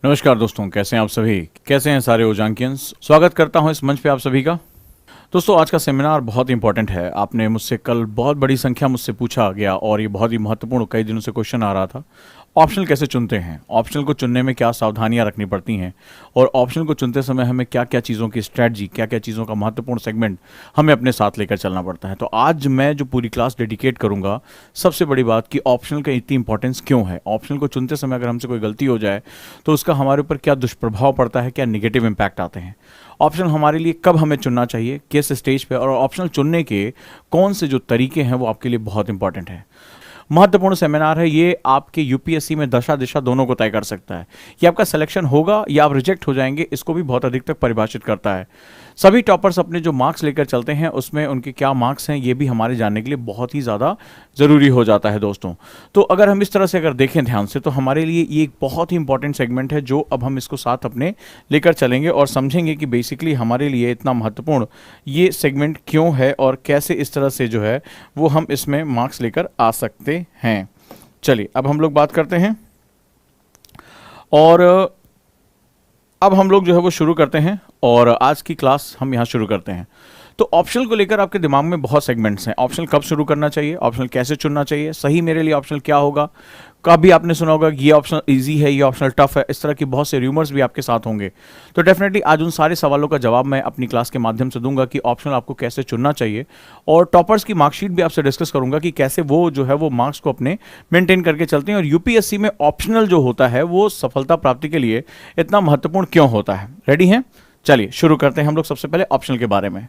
नमस्कार दोस्तों, कैसे हैं आप सभी। कैसे हैं सारे ओजांकियंस। स्वागत करता हूं इस मंच पे आप सभी का। दोस्तों, आज का सेमिनार बहुत इंपॉर्टेंट है। आपने मुझसे कल बहुत बड़ी संख्या मुझसे पूछा गया और ये बहुत ही महत्वपूर्ण कई दिनों से क्वेश्चन आ रहा था। ऑप्शनल कैसे चुनते हैं, ऑप्शनल को चुनने में क्या सावधानियां रखनी पड़ती हैं और ऑप्शनल को चुनते समय हमें क्या क्या चीज़ों की स्ट्रैटेजी, क्या क्या चीज़ों का महत्वपूर्ण सेगमेंट हमें अपने साथ लेकर चलना पड़ता है। तो आज मैं जो पूरी क्लास डेडिकेट करूंगा, सबसे बड़ी बात कि ऑप्शनल का इतनी इंपॉर्टेंस क्यों है। ऑप्शनल को चुनते समय अगर हमसे कोई गलती हो जाए तो उसका हमारे ऊपर क्या दुष्प्रभाव पड़ता है, क्या निगेटिव इंपैक्ट आते हैं। ऑप्शनल हमारे लिए कब हमें चुनना चाहिए, किस स्टेज पे, और ऑप्शनल चुनने के कौन से जो तरीके हैं वो आपके लिए बहुत इंपॉर्टेंट है। महत्वपूर्ण सेमिनार है ये, आपके यूपीएससी में दशा दिशा दोनों को तय कर सकता है। ये आपका सिलेक्शन होगा या आप रिजेक्ट हो जाएंगे, इसको भी बहुत अधिक तक परिभाषित करता है। सभी टॉपर्स अपने जो मार्क्स लेकर चलते हैं उसमें उनके क्या मार्क्स हैं ये भी हमारे जानने के लिए बहुत ही ज़्यादा ज़रूरी हो जाता है दोस्तों। तो अगर हम इस तरह से अगर देखें ध्यान से तो हमारे लिए ये एक बहुत ही इंपॉर्टेंट सेगमेंट है जो अब हम इसको साथ अपने लेकर चलेंगे और समझेंगे कि बेसिकली हमारे लिए इतना महत्वपूर्ण ये सेगमेंट क्यों है और कैसे इस तरह से जो है वो हम इसमें मार्क्स लेकर आ सकते हैं। चलिए अब हम लोग बात करते हैं और अब हम लोग जो है वो शुरू करते हैं और आज की क्लास हम यहाँ शुरू करते हैं। तो ऑप्शनल को लेकर आपके दिमाग में बहुत सेगमेंट्स हैं। ऑप्शनल कब शुरू करना चाहिए, ऑप्शनल कैसे चुनना चाहिए, सही मेरे लिए ऑप्शनल क्या होगा, कभी आपने सुना होगा कि ये ऑप्शनल इजी है, ये ऑप्शनल टफ है, इस तरह की बहुत से रूमर्स भी आपके साथ होंगे। तो डेफिनेटली आज उन सारे सवालों का जवाब मैं अपनी क्लास के माध्यम से दूंगा कि ऑप्शनल आपको कैसे चुनना चाहिए, और टॉपर्स की मार्कशीट भी आपसे डिस्कस करूंगा कि कैसे वो जो है वो मार्क्स को अपने मेंटेन करके चलते हैं और यूपीएससी में ऑप्शनल जो होता है वो सफलता प्राप्ति के लिए इतना महत्वपूर्ण क्यों होता है। रेडी हैं? चलिए शुरू करते हैं हम लोग सबसे पहले ऑप्शनल के बारे में।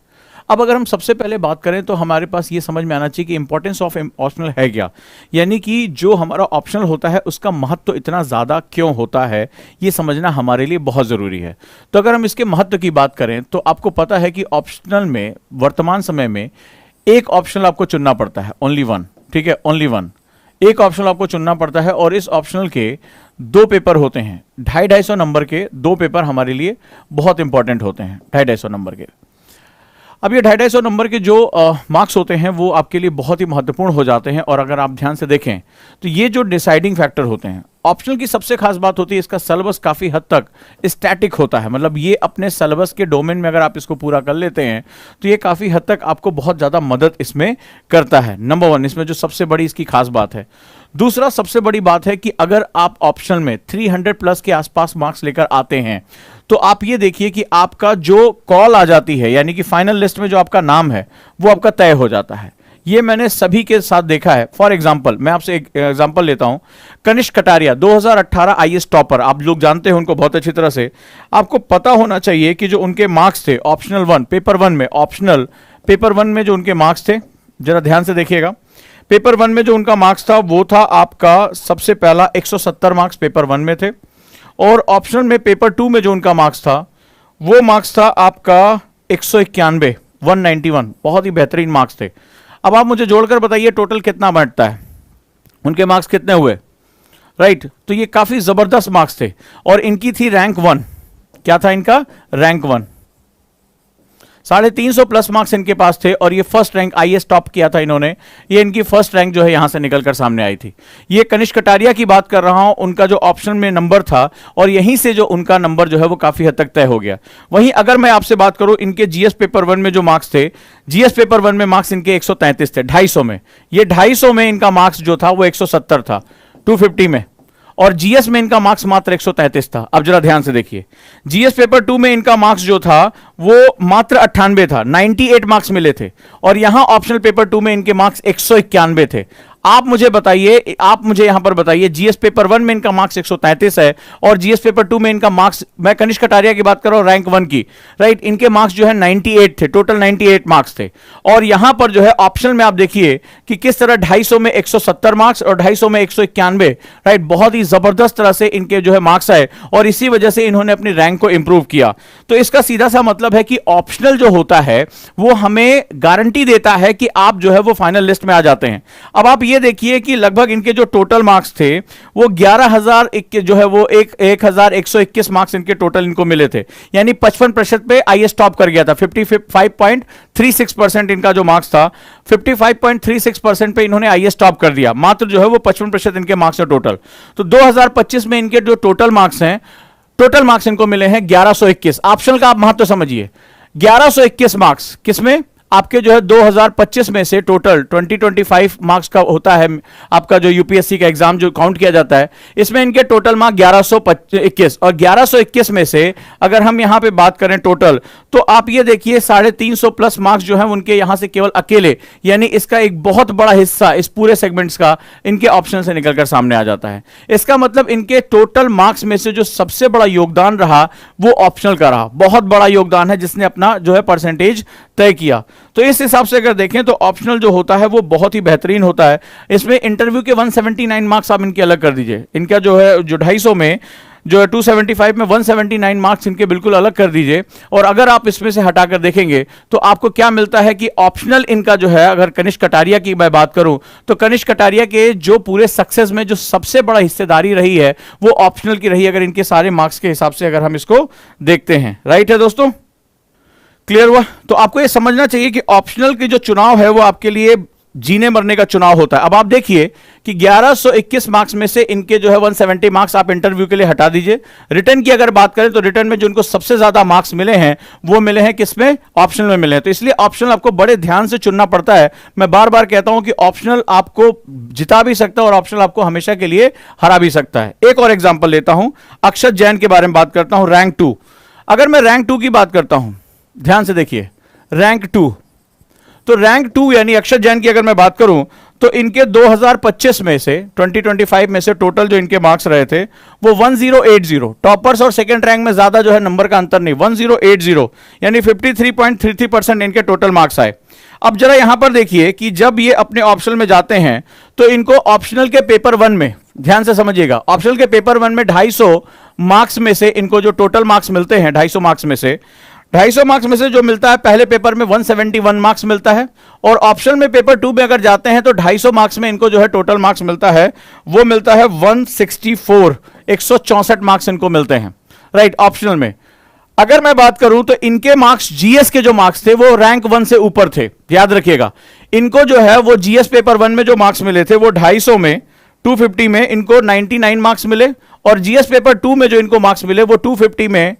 अब अगर हम सबसे पहले बात करें तो हमारे पास ये समझ में आना चाहिए कि इंपॉर्टेंस ऑफ ऑप्शनल है क्या, यानी कि जो हमारा ऑप्शनल होता है उसका महत्व इतना ज़्यादा क्यों होता है, ये समझना हमारे लिए बहुत ज़रूरी है। तो अगर हम इसके महत्व की बात करें तो आपको पता है कि ऑप्शनल में वर्तमान समय में एक ऑप्शनल आपको चुनना पड़ता है, ओनली वन। ठीक है, ओनली वन, एक ऑप्शनल आपको चुनना पड़ता है और इस ऑप्शनल के दो पेपर होते हैं। 250 नंबर के दो पेपर हमारे लिए बहुत इंपॉर्टेंट होते हैं, 250 नंबर के। अब ये 250 नंबर के जो मार्क्स होते हैं वो आपके लिए बहुत ही महत्वपूर्ण हो जाते हैं और अगर आप ध्यान से देखें तो ये जो डिसाइडिंग फैक्टर होते हैं। ऑप्शनल की सबसे खास बात होती है इसका सिलेबस काफ़ी हद तक स्टैटिक होता है, मतलब ये अपने सिलेबस के डोमेन में अगर आप इसको पूरा कर लेते हैं तो ये काफ़ी हद तक आपको बहुत ज़्यादा मदद इसमें करता है। नंबर वन, इसमें जो सबसे बड़ी इसकी खास बात है। दूसरा सबसे बड़ी बात है कि अगर आप ऑप्शनल में 300 प्लस के आसपास मार्क्स लेकर आते हैं तो आप ये देखिए कि आपका जो कॉल आ जाती है, यानी कि फाइनल लिस्ट में जो आपका नाम है वो आपका तय हो जाता है। ये मैंने सभी के साथ देखा है। फॉर एग्जांपल मैं आपसे एक एग्जांपल लेता हूं। कनिष्क कटारिया 2018 आईएएस टॉपर, आप लोग जानते हैं उनको बहुत अच्छी तरह से। आपको पता होना चाहिए कि जो उनके मार्क्स थे ऑप्शनल वन, पेपर वन में, ऑप्शनल पेपर वन में जो उनके मार्क्स थे, जरा ध्यान से देखिएगा। पेपर वन में जो उनका मार्क्स था वो था आपका सबसे पहला 170 मार्क्स पेपर वन में थे, और ऑप्शनल में पेपर टू में जो उनका मार्क्स था वो मार्क्स था आपका 191, 191। बहुत ही बेहतरीन मार्क्स थे। अब आप मुझे जोड़कर बताइए टोटल कितना बैठता है, उनके मार्क्स कितने हुए। राइट, तो ये काफी जबरदस्त मार्क्स थे और इनकी थी रैंक वन। क्या था इनका? Rank one. 350 प्लस मार्क्स इनके पास थे और ये फर्स्ट रैंक आईएएस टॉप किया था इन्होंने। ये इनकी फर्स्ट रैंक जो है यहां से निकलकर सामने आई थी। ये कनिष्क कटारिया की बात कर रहा हूं, उनका जो ऑप्शन में नंबर था और यहीं से जो उनका नंबर जो है वो काफी हद तक तय हो गया। वहीं अगर मैं आपसे बात करूं इनके जीएस पेपर वन में जो मार्क्स थे, जीएस पेपर वन में मार्क्स इनके 133 थे 250 में। ये 250 में इनका मार्क्स जो था वो 170 था 250 में, और जीएस में इनका मार्क्स मात्र 133 था। अब जरा ध्यान से देखिए, जीएस पेपर टू में इनका मार्क्स जो था वो मात्र 98 था, 98 मार्क्स मिले थे, और यहां ऑप्शनल पेपर टू में इनके मार्क्स 191 थे। आप मुझे बताइए, आप मुझे यहां पर बताइए, जीएस पेपर वन में इनका मार्क्स 133 है और जीएस पेपर टू में इनका मार्क्स, मैं कनिष्क कटारिया की बात कर रहा हूं रैंक वन की, राइट, इनके मार्क्स जो है 98 थे, टोटल 98 मार्क्स थे। और यहां पर जो है ऑप्शनल में आप देखिए कि किस तरह 250 में 170 मार्क्स और 250 में 191, राइट, बहुत ही जबरदस्त तरह से इनके जो है मार्क्स आए और इसी वजह से इन्होंने अपनी रैंक को इंप्रूव किया। तो इसका सीधा सा मतलब है कि ऑप्शनल जो होता है वो हमें गारंटी देता है कि आप जो है वो फाइनल लिस्ट में आ जाते हैं। अब आप ये देखिए कि लगभग इनके जो टोटल मार्क्स थे वो 11,000 जो है वो 1121 मार्क्स इनके टोटल इनको मिले थे, यानी 55% पे आईएएस टॉप कर गया था। 55.36% इनका जो मार्क्स था, 55.36% पे इन्होंने आईएएस टॉप कर दिया, मात्र जो है वो 55% इनके मार्क्स है टोटल। तो 2025 में इनके जो टोटल मार्क्स हैं टोटल मार्क्स इनको मिले हैं 1121। ऑप्शनल का आप महत्व समझिए, 1121 मार्क्स किसमें, आपके जो है 2025 में से टोटल 2025 मार्क्स का होता है आपका जो यूपीएससी का एग्जाम जो काउंट किया जाता है, इसमें इनके टोटल मार्क 1121 और 1121 में से अगर हम यहां पे बात करें टोटल, तो आप ये देखिए 350 प्लस मार्क्स जो है उनके यहां से केवल अकेले, यानी इसका एक बहुत बड़ा हिस्सा इस पूरे सेगमेंट्स का इनके ऑप्शन से निकलकर सामने आ जाता है। इसका मतलब इनके टोटल मार्क्स में से जो सबसे बड़ा योगदान रहा वो ऑप्शनल का रहा, बहुत बड़ा योगदान है जिसने अपना जो है परसेंटेज तय किया। तो इस हिसाब से अगर देखें तो ऑप्शनल जो होता है वो बहुत ही बेहतरीन होता है। इसमें इंटरव्यू के 179 मार्क्स आप इनके अलग कर दीजिए, इनका जो है जो 250 में जो है 275 में 179 मार्क्स इनके बिल्कुल अलग कर दीजिए, और अगर आप इसमें से हटाकर देखेंगे तो आपको क्या मिलता है कि ऑप्शनल इनका जो है, अगर कनिष्क कटारिया की मैं बात करूं तो कनिष्क कटारिया के जो पूरे सक्सेस में जो सबसे बड़ा हिस्सेदारी रही है वो ऑप्शनल की रही, अगर इनके सारे मार्क्स के हिसाब से अगर हम इसको देखते हैं। राइट है दोस्तों, क्लियर हुआ? तो आपको यह समझना चाहिए कि ऑप्शनल की जो चुनाव है वो आपके लिए जीने मरने का चुनाव होता है। अब आप देखिए कि 1121 मार्क्स में से इनके जो है 170 मार्क्स आप इंटरव्यू के लिए हटा दीजिए। रिटर्न की अगर बात करें तो रिटर्न में जो इनको सबसे ज्यादा मार्क्स मिले हैं वो मिले हैं किसमें, ऑप्शनल में मिले हैं। तो इसलिए ऑप्शनल आपको बड़े ध्यान से चुनना पड़ता है। मैं बार बार कहता हूं कि ऑप्शनल आपको जिता भी सकता है और ऑप्शनल आपको हमेशा के लिए हरा भी सकता है। एक और एग्जाम्पल लेता हूं, अक्षत जैन के बारे में बात करता हूं, रैंक 2। अगर मैं रैंक 2 की बात करता हूं, ध्यान से देखिए, रैंक 2, तो रैंक 2 यानी अक्षत जैन की अगर मैं बात करूं तो इनके 2025 में से 2025 में से टोटल जो इनके मार्क्स रहे थे वो 1080। टॉपर्स और सेकंड रैंक में ज्यादा जो है नंबर का अंतर नहीं, 1080 यानी 53.33% इनके टोटल मार्क्स आए। अब जरा यहां पर देखिए कि जब ये अपने ऑप्शनल में जाते हैं तो इनको ऑप्शनल के पेपर 1 में, ध्यान से समझिएगा, ऑप्शनल के पेपर 1 में 250 मार्क्स में से इनको जो टोटल मार्क्स मिलते हैं, 250 मार्क्स में से 250 मार्क्स में से जो मिलता है पहले पेपर में 171 मार्क्स मिलता है, और ऑप्शनल में पेपर 2 में अगर जाते हैं तो 250 मार्क्स में इनको जो है टोटल मार्क्स मिलता है वो मिलता है 164, 164 मार्क्स इनको मिलते हैं। राइट, ऑप्शनल में अगर मैं बात करूं तो इनके मार्क्स जीएस के जो मार्क्स थे वो रैंक 1 से ऊपर थे। याद रखिएगा, इनको जो है वो जीएस पेपर 1 में जो मार्क्स मिले थे वो 250 में 250 में इनको 99 मार्क्स मिले, और जीएस पेपर 2 में जो इनको मार्क्स मिले वो 250 में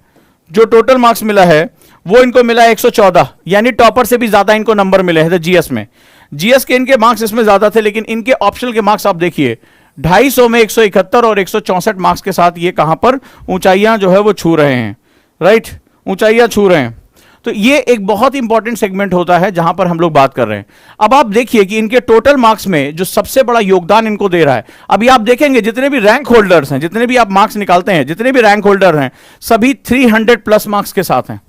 जो टोटल मार्क्स मिला है वो इनको मिला 114, यानी टॉपर से भी ज्यादा इनको नंबर मिले हैं जीएस में। जीएस के इनके मार्क्स इसमें ज्यादा थे, लेकिन इनके ऑप्शनल के मार्क्स आप देखिए 250 में 171 और 164 मार्क्स के साथ ये कहां पर ऊंचाइयां जो है वो छू रहे हैं। राइट, ऊंचाइयां छू रहे हैं। तो ये एक बहुत इंपॉर्टेंट सेगमेंट होता है जहां पर हम लोग बात कर रहे हैं। अब आप देखिए कि इनके टोटल मार्क्स में जो सबसे बड़ा योगदान इनको दे रहा है, अभी आप देखेंगे जितने भी रैंक होल्डर्स हैं, जितने भी आप मार्क्स निकालते हैं, जितने भी रैंक होल्डर हैं, सभी 300 प्लस मार्क्स के साथ हैं।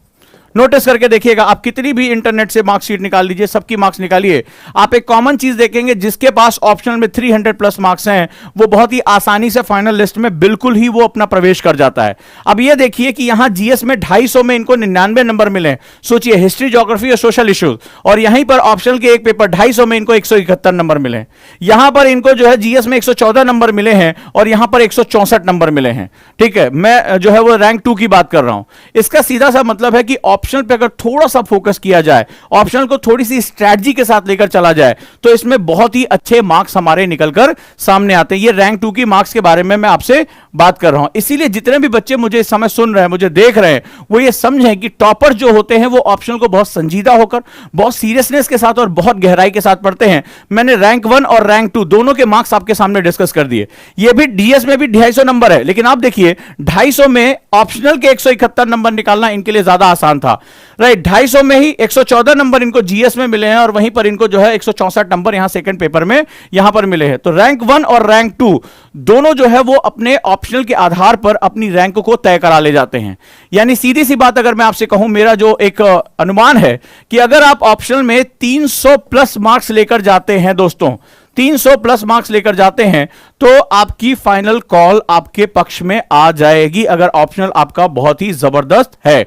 नोटिस करके देखिएगा, आप कितनी भी इंटरनेट से मार्कशीट निकाल लीजिए, सबकी मार्क्स निकालिए, आप एक कॉमन चीज देखेंगे, जिसके पास ऑप्शनल में 300 प्लस मार्क्स हैं वो बहुत ही आसानी से फाइनल लिस्ट में बिल्कुल ही वो अपना प्रवेश कर जाता है। अब ये देखिए कि यहां जीएस में 250 में इनको 99 नंबर मिले, सोचिए हिस्ट्री, ज्योग्राफी और सोशल इश्यूज, और यहीं पर ऑप्शनल के एक पेपर 250 में इनको 171 नंबर मिले। यहां पर इनको जो है जीएस में 114 नंबर मिले हैं और यहां पर 164 नंबर मिले हैं। ठीक है, मैं जो है वो रैंक 2 की बात कर रहा हूं। इसका सीधा सा मतलब है कि ऑप्शनल पे अगर थोड़ा सा फोकस किया जाए, ऑप्शनल को थोड़ी सी स्ट्रैटेजी के साथ लेकर चला जाए, तो इसमें बहुत ही अच्छे मार्क्स हमारे निकलकर सामने आते हैं। ये रैंक 2 की मार्क्स के बारे में मैं आपसे बात कर रहा हूं। इसीलिए जितने भी बच्चे मुझे इस समय सुन रहे हैं, मुझे देख रहे हैं, वो ये समझें कि टॉपर जो होते हैं वो ऑप्शनल को बहुत संजीदा होकर, बहुत सीरियसनेस के साथ और बहुत गहराई के साथ पढ़ते हैं। मैंने रैंक 1 और रैंक 2 दोनों के मार्क्स आपके सामने डिस्कस कर दिए। ये भी डीएस में भी 250 नंबर है, लेकिन आप देखिए 250 में ऑप्शनल के 171 नंबर निकालना इनके लिए ज्यादा आसान था। राइट, 250 में ही 114 नंबर इनको जीएस में मिले हैं और वहीं पर इनको जो है 164 नंबर यहां सेकंड पेपर में यहां पर मिले हैं। तो रैंक 1 और रैंक 2 दोनों जो है वो अपने ऑप्शनल के आधार पर अपनी रैंक को तय करा ले जाते हैं। यानी सीधी सी बात अगर मैं आपसे कहूं, मेरा जो एक अनुमान है कि अगर आप ऑप्शनल में 300 प्लस मार्क्स लेकर जाते हैं दोस्तों, 300 प्लस मार्क्स लेकर जाते हैं, तो आपकी फाइनल कॉल आपके पक्ष में आ जाएगी, अगर ऑप्शनल आपका बहुत ही जबरदस्त है।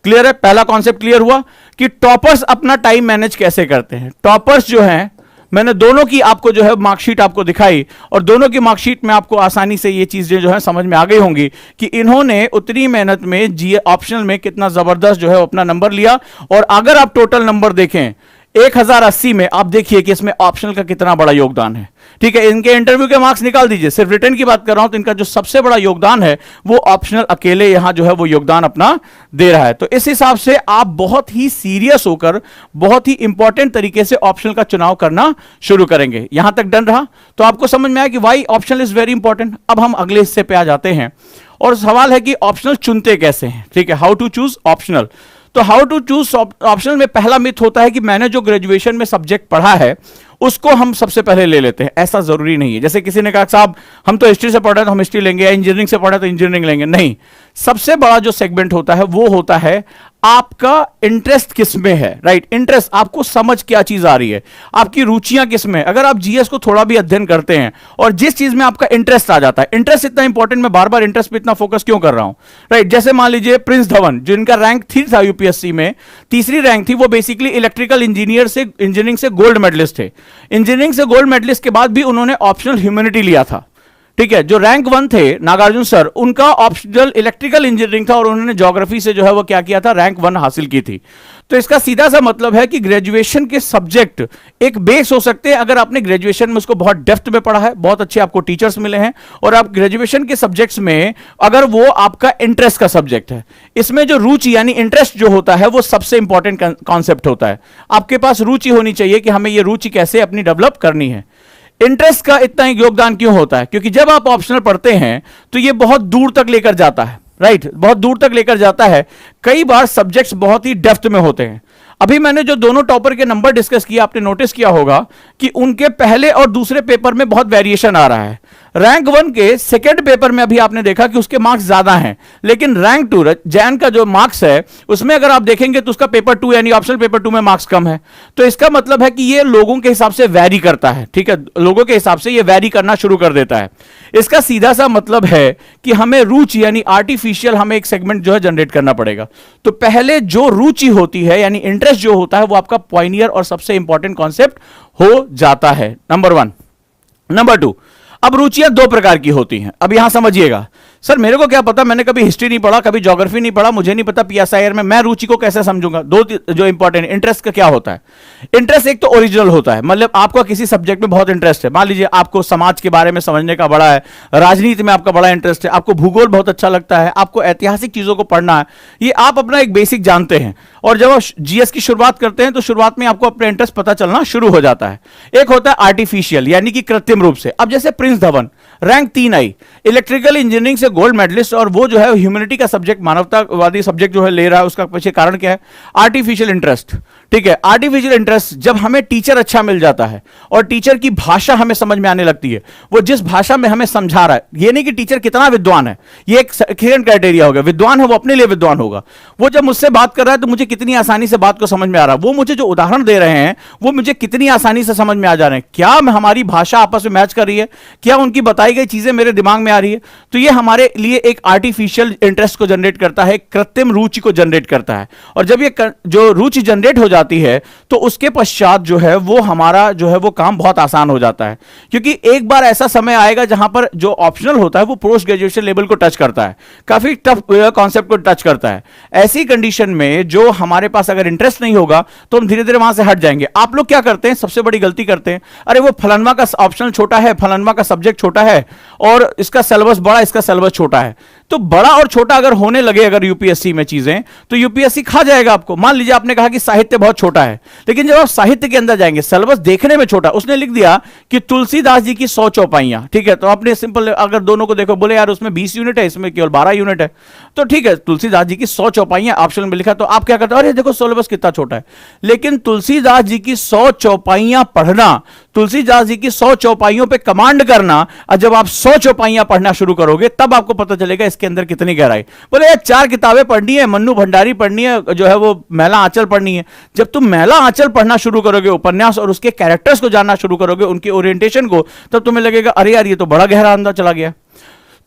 क्लियर है? पहला कॉन्सेप्ट क्लियर हुआ कि टॉपर्स अपना टाइम मैनेज कैसे करते हैं। टॉपर्स जो हैं, मैंने दोनों की आपको जो है मार्कशीट आपको दिखाई, और दोनों की मार्कशीट में आपको आसानी से ये चीजें जो है समझ में आ गई होंगी कि इन्होंने उतनी मेहनत में जी ऑप्शनल में कितना जबरदस्त जो है अपना नंबर लिया। और अगर आप टोटल नंबर देखें, 1080 में आप देखिए कि इसमें ऑप्शनल का कितना बड़ा योगदान है। ठीक है, इनके इंटरव्यू के मार्क्स निकाल दीजिए, सिर्फ रिटर्न की बात कर रहा हूं तो इनका जो सबसे बड़ा योगदान है वो ऑप्शनल अकेले यहां जो है वो योगदान अपना दे रहा है। तो इस हिसाब से आप बहुत ही सीरियस होकर बहुत ही इंपॉर्टेंट तरीके से ऑप्शनल का चुनाव करना शुरू करेंगे। यहां तक डन रहा तो आपको समझ में आया कि why optional is very important. अब हम अगले हिस्से पे आ जाते हैं और सवाल है कि ऑप्शनल चुनते कैसे हैं। ठीक है, हाउ टू चूज ऑप्शनल। तो हाउ टू चूज ऑप्शनल में पहला मिथ होता है कि मैंने जो ग्रेजुएशन में सब्जेक्ट पढ़ा है उसको हम सबसे पहले ले लेते हैं। ऐसा जरूरी नहीं है। जैसे किसी ने कहा साहब हम तो हिस्ट्री से पढ़ रहे हैं तो हम हिस्ट्री लेंगे, या इंजीनियरिंग से पढ़ रहे हैं तो इंजीनियरिंग लेंगे। नहीं, सबसे बड़ा जो सेगमेंट होता है वो होता है आपका इंटरेस्ट किस में है। राइट, इंटरेस्ट, आपको समझ क्या चीज आ रही है, आपकी रुचियां किस में। अगर आप जीएस को थोड़ा भी अध्ययन करते हैं और जिस चीज में आपका इंटरेस्ट आ जाता है, इंटरेस्ट इतना इंपॉर्टेंट, मैं बार बार इंटरेस्ट पे इतना फोकस क्यों कर रहा हूं। राइट, जैसे मान लीजिए प्रिंस धवन जिनका रैंक 3 था यूपीएससी में, तीसरी रैंक थी, वो बेसिकली इलेक्ट्रिकल इंजीनियरिंग से गोल्ड मेडलिस्ट थे। इंजीनियरिंग से गोल्ड मेडलिस्ट के बाद भी उन्होंने ऑप्शनल ह्यूमैनिटी लिया था। ठीक है, जो रैंक 1 थे नागार्जुन सर, उनका ऑप्शनल इलेक्ट्रिकल इंजीनियरिंग था और उन्होंने ज्योग्राफी से जो है वो क्या किया था, रैंक 1 हासिल की थी। तो इसका सीधा सा मतलब है कि ग्रेजुएशन के सब्जेक्ट एक बेस हो सकते हैं अगर आपने ग्रेजुएशन में उसको बहुत डेप्थ में पढ़ा है, बहुत अच्छे आपको टीचर्स मिले हैं, और आप ग्रेजुएशन के सब्जेक्ट्स में अगर वो आपका इंटरेस्ट का सब्जेक्ट है, इसमें जो रुचि यानी इंटरेस्ट जो होता है वो सबसे इंपॉर्टेंट कॉन्सेप्ट होता है। आपके पास रुचि होनी चाहिए कि हमें ये रुचि कैसे अपनी डेवलप करनी है। इंटरेस्ट का इतना योगदान क्यों होता है? क्योंकि जब आप ऑप्शनल पढ़ते हैं तो ये बहुत दूर तक लेकर जाता है। राइट, बहुत दूर तक लेकर जाता है। कई बार सब्जेक्ट्स बहुत ही डेप्थ में होते हैं। अभी मैंने जो दोनों टॉपर के नंबर डिस्कस किया, आपने नोटिस किया होगा कि उनके पहले और दूसरे पेपर में बहुत वेरिएशन आ रहा है। रैंक 1 के सेकंड पेपर में अभी आपने देखा कि उसके मार्क्स ज्यादा हैं, लेकिन रैंक 2 जैन का जो मार्क्स है उसमें अगर आप देखेंगे तो उसका पेपर 2 यानी ऑप्शनल पेपर 2 में मार्क्स कम है। तो इसका मतलब है कि ये लोगों के हिसाब से वैरी करता है। ठीक है, लोगों के हिसाब से ये वैरी करना शुरू कर देता है। इसका सीधा सा मतलब है कि हमें रुचि यानी आर्टिफिशियल हमें एक सेगमेंट जो है जनरेट करना पड़ेगा। तो पहले जो रुचि होती है यानी इंटरेस्ट जो होता है वो आपका पॉइनियर और सबसे इंपॉर्टेंट कॉन्सेप्ट हो जाता है, नंबर 1। नंबर 2, अब रुचियां 2 प्रकार की होती हैं। अब यहां समझिएगा, सर मेरे को क्या पता, मैंने कभी हिस्ट्री नहीं पढ़ा, कभी ज्योग्राफी नहीं पढ़ा, मुझे नहीं पता पीएसआईआर में मैं रुचि को कैसे समझूंगा। 2 जो इंपॉर्टेंट, इंटरेस्ट का क्या होता है। इंटरेस्ट एक तो ओरिजिनल होता है, मतलब आपको किसी सब्जेक्ट में बहुत इंटरेस्ट है। मान लीजिए आपको समाज के बारे में समझने का बड़ा है, राजनीति में आपका बड़ा इंटरेस्ट है, आपको भूगोल बहुत अच्छा लगता है, आपको ऐतिहासिक चीजों को पढ़ना है, ये आप अपना एक बेसिक जानते हैं। और जब आप जीएस की शुरुआत करते हैं तो शुरुआत में आपको अपना इंटरेस्ट पता चलना शुरू हो जाता है। एक होता है आर्टिफिशियल यानी कि कृत्रिम रूप से। अब जैसे प्रिंस धवन रैंक 3 आई, इलेक्ट्रिकल इंजीनियरिंग से गोल्ड मेडलिस्ट, और वो जो है ह्यूमैनिटी का सब्जेक्ट, मानवतावादी सब्जेक्ट जो है ले रहा है, उसका पीछे कारण क्या है? Artificial interest. ठीक है, आर्टिफिशियल इंटरेस्ट, जब हमें टीचर अच्छा मिल जाता है और टीचर की भाषा हमें समझ में आने लगती है, वो जिस भाषा में हमें समझा रहा है, ये नहीं कि टीचर कितना विद्वान है, ये एक सेकंड क्राइटेरिया होगा। विद्वान है वो अपने लिए विद्वान होगा, वो जब मुझसे बात कर रहा है तो मुझे कितनी आसानी से बात को समझ में आ रहा है, वो मुझे जो उदाहरण दे रहे हैं वो मुझे कितनी आसानी से समझ में आ जा रहे हैं, क्या हमारी भाषा आपस में मैच कर रही है, क्या उनकी बताई गई चीजें मेरे दिमाग में आ रही है। तो ये हमारे लिए एक आर्टिफिशियल इंटरेस्ट को जनरेट करता है, कृत्रिम रुचि को जनरेट करता है। और जब ये जो रुचि जनरेट हो जाती है तो उसके पश्चात जो है वो हमारा जो है वो काम बहुत आसान हो जाता है। क्योंकि एक बार ऐसा समय आएगा जहां पर जो ऑप्शनल होता है वो पोस्ट ग्रेजुएशन लेवल को टच करता है, काफी टफ कॉन्सेप्ट को टच करता है। ऐसी कंडीशन में जो हमारे पास अगर इंटरेस्ट नहीं होगा तो हम धीरे धीरे वहां से हट जाएंगे। आप लोग क्या करते हैं, सबसे बड़ी गलती करते हैं, अरे वो फलानवा का ऑप्शनल छोटा है, फलानवा का सब्जेक्ट छोटा है और इसका सिलेबस बड़ा, इसका सिलेबस छोटा है। तो बड़ा और छोटा अगर होने लगे अगर यूपीएससी में चीजें, तो यूपीएससी खा जाएगा आपको। मान लीजिए आपने कहा कि साहित्य बहुत छोटा है, लेकिन जब आप साहित्य के अंदर जाएंगे, सिलेबस देखने में छोटा, उसने लिख दिया कि तुलसीदास जी की 100 चौपाइयां, ठीक है, तो आपने सिंपल अगर दोनों को देखो, बोले यार उसमें 20 यूनिट है, इसमें केवल 12 यूनिट है, तो ठीक है, तुलसीदास जी की 100 चौपाइयां ऑप्शन में लिखा, तो आप क्या करते हो, अरे देखो सिलेबस कितना छोटा है। लेकिन तुलसीदास जी की 100 चौपाइयां पढ़ना, तुलसीदास जी की 100 चौपाइयों पे कमांड करना, और जब आप 100 चौपाइयां पढ़ना शुरू करोगे तब आपको पता चलेगा इसके अंदर कितनी गहराई। बोले यार 4 किताबें पढ़नी है, मन्नू भंडारी पढ़नी है, जो है वो मैला आंचल पढ़नी है। जब तुम मैला आंचल पढ़ना शुरू करोगे, उपन्यास और उसके कैरेक्टर्स को जानना शुरू करोगे, उनके ओरिएंटेशन को, तब तुम्हें लगेगा अरे यार ये तो बड़ा गहरा अंदर चला गया।